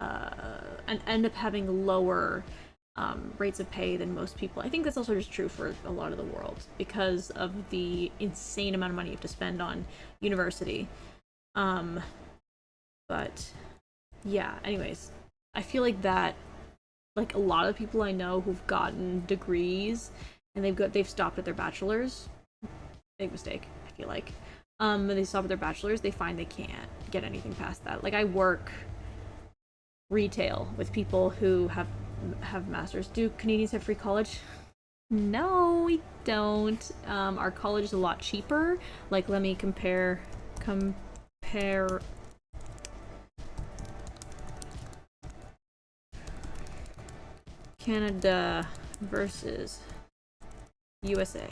and end up having lower rates of pay than most people. I think that's also just true for a lot of the world because of the insane amount of money you have to spend on university. Um, but yeah, anyways, I feel like that like a lot of people I know who've gotten degrees and they've stopped at their bachelor's. Big mistake, I feel like. When they stop at their bachelor's, they find they can't get anything past that. Like I work retail with people who have masters. Do Canadians have free college? No, we don't. Our college is a lot cheaper. Like let me compare Canada versus USA.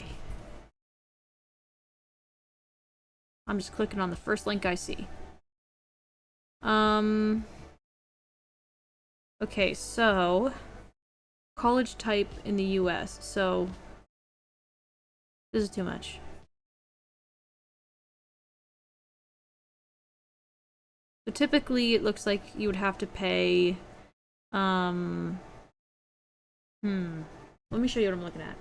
I'm just clicking on the first link I see. Okay, so college type in the US. So this is too much. So typically it looks like you would have to pay let me show you what I'm looking at.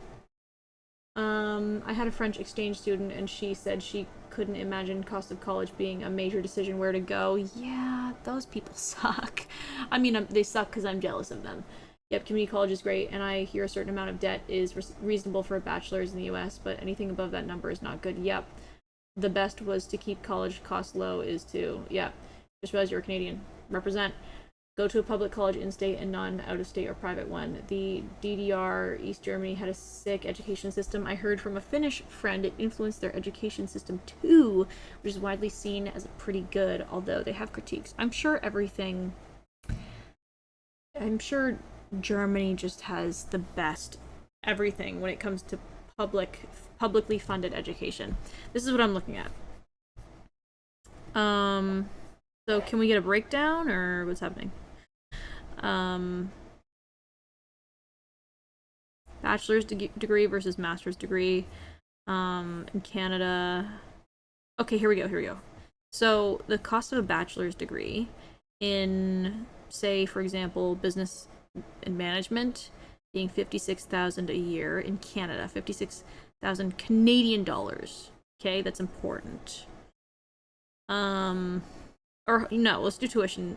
I had a French exchange student and she said she couldn't imagine cost of college being a major decision where to go. Yeah, those people suck. I mean, they suck because I'm jealous of them. Yep, community college is great, and I hear a certain amount of debt is reasonable for a bachelor's in the US, but anything above that number is not good. Yep. The best was to keep college costs low is to, yep. Just realize you're a Canadian. Represent. Go to a public college in-state and non-out-of-state or private one. The DDR, East Germany, had a sick education system. I heard from a Finnish friend it influenced their education system too, which is widely seen as pretty good, although they have critiques. I'm sure Germany just has the best everything when it comes to publicly funded education. This is what I'm looking at. So can we get a breakdown or what's happening? Bachelor's degree versus master's degree in Canada. Okay, here we go. So the cost of a bachelor's degree in, say, for example, business and management being 56,000 a year in Canada, 56,000 Canadian dollars. Okay, that's important. Or no, let's do tuition.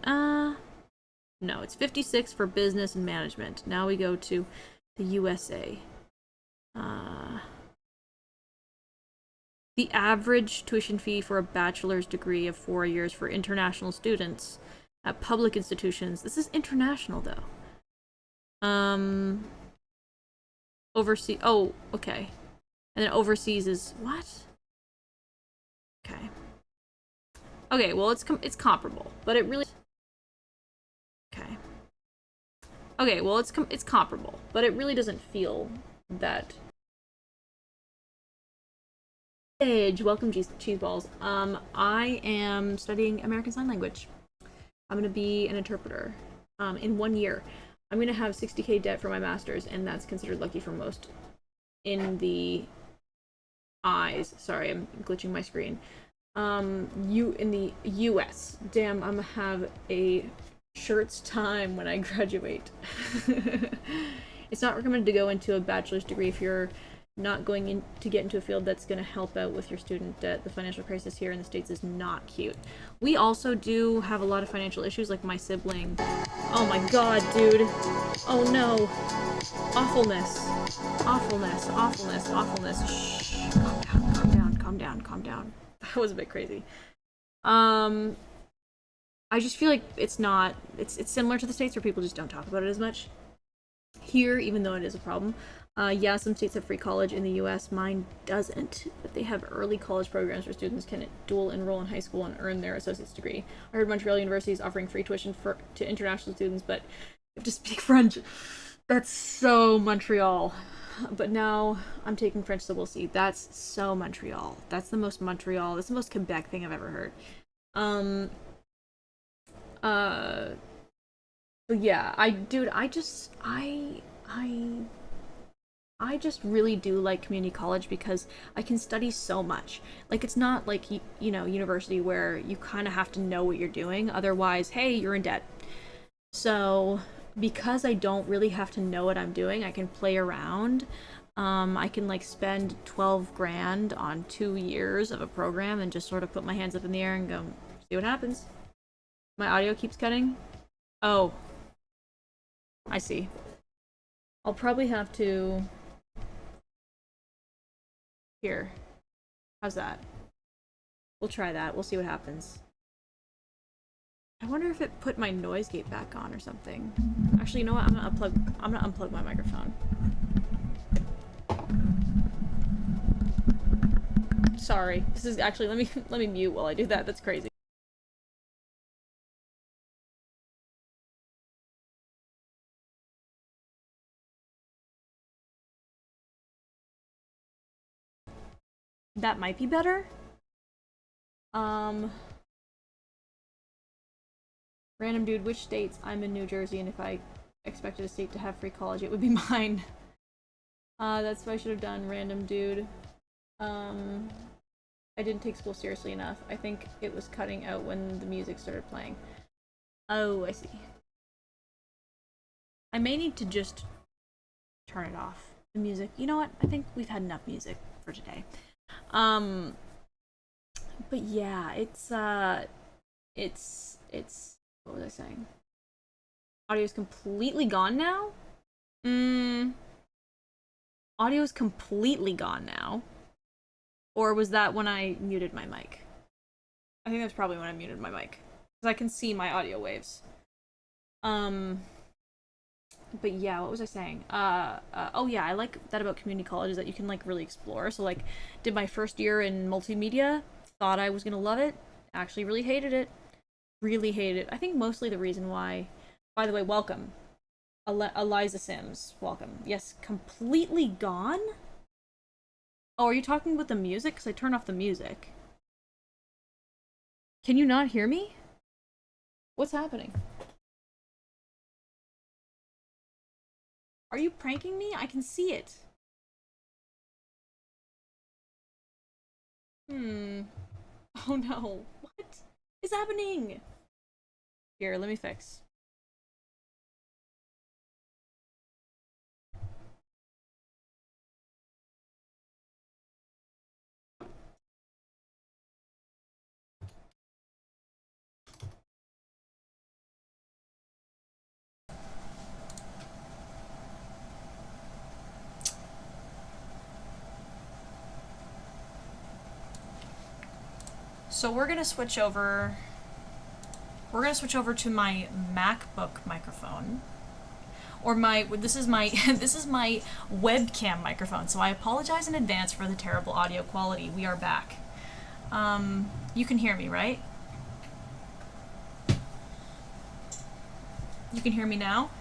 No, it's 56 for business and management. Now we go to the USA. The average tuition fee for a bachelor's degree of 4 years for international students at public institutions. This is international though. Overseas. Oh, okay. And then overseas is what? Okay. Okay, well it's comparable, but it really. Okay. Okay, well it's comparable, but it really doesn't feel that. Edge, welcome cheese balls. I am studying American Sign Language. I'm gonna be an interpreter. In 1 year, I'm gonna have 60K debt for my master's, and that's considered lucky for most. In the eyes, sorry, I'm glitching my screen. You in the US. Damn, I'm gonna have a shirt's time when I graduate. It's not recommended to go into a bachelor's degree if you're not going in to get into a field that's going to help out with your student debt. The financial crisis here in the States is not cute. We also do have a lot of financial issues, like my sibling. Oh my god, dude. Oh no. Awfulness. Awfulness. Awfulness. Awfulness. Shh. Calm down. Calm down. Calm down. Calm down. That was a bit crazy. I just feel like it's not. It's similar to the States where people just don't talk about it as much. Here, even though it is a problem, yeah, some states have free college. In the US, mine doesn't, but they have early college programs where students can dual enroll in high school and earn their associate's degree. I heard Montreal University is offering free tuition to international students, but you have to speak French. That's so Montreal. But now I'm taking French, so we'll see. That's so Montreal. That's the most Montreal, that's the most Quebec thing I've ever heard. But yeah, I just really do like community college because I can study so much. Like, it's not like, you know, university where you kind of have to know what you're doing. Otherwise, hey, you're in debt. So, because I don't really have to know what I'm doing, I can play around. I can, like, spend 12 grand on 2 years of a program and just sort of put my hands up in the air and go, see what happens. My audio keeps cutting. Oh. I see. I'll probably have to... Here. How's that? We'll try that. We'll see what happens. I wonder if it put my noise gate back on or something. Actually, you know what? I'm gonna unplug my microphone. Sorry. This is actually, let me mute while I do that. That's crazy. That might be better. Random dude, which states? I'm in New Jersey, and if I expected a state to have free college, it would be mine. That's what I should have done, random dude. I didn't take school seriously enough. I think it was cutting out when the music started playing. Oh, I see. I may need to just turn it off. The music. You know what? I think we've had enough music for today. But yeah, it's what was I saying? Audio is completely gone now? Audio is completely gone now. Or was that when I muted my mic? I think that's probably when I muted my mic. Because I can see my audio waves. But yeah, what was I saying? Oh yeah, I like that about community college is that you can, like, really explore. So, like, did my first year in multimedia, thought I was gonna love it, actually really hated it. Really hated it. I think mostly the reason why... By the way, welcome. Eliza Sims, welcome. Yes, completely gone? Oh, are you talking about the music? Because I turned off the music. Can you not hear me? What's happening? Are you pranking me? I can see it. Oh no. What is happening? Here, let me fix. So we're gonna switch over. We're gonna switch over to my MacBook microphone, or this is my this is my webcam microphone. So I apologize in advance for the terrible audio quality. We are back. You can hear me, right? You can hear me now?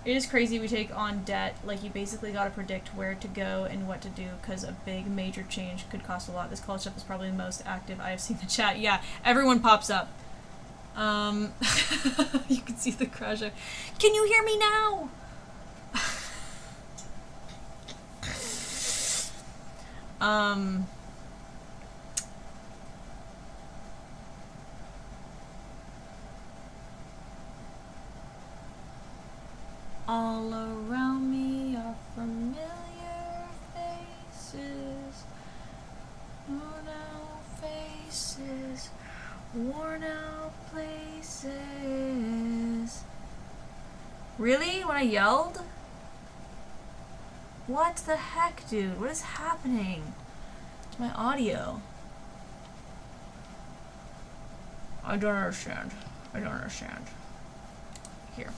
It is crazy we take on debt. Like, you basically gotta predict where to go and what to do, because a big major change could cost a lot. This college stuff is probably the most active I have seen the chat. Yeah, everyone pops up. You can see the crash. Can you hear me now? All around me are familiar faces, worn out faces, worn out places. Really? When I yelled? What the heck, dude? What is happening to my audio? I don't understand. I don't understand. Here.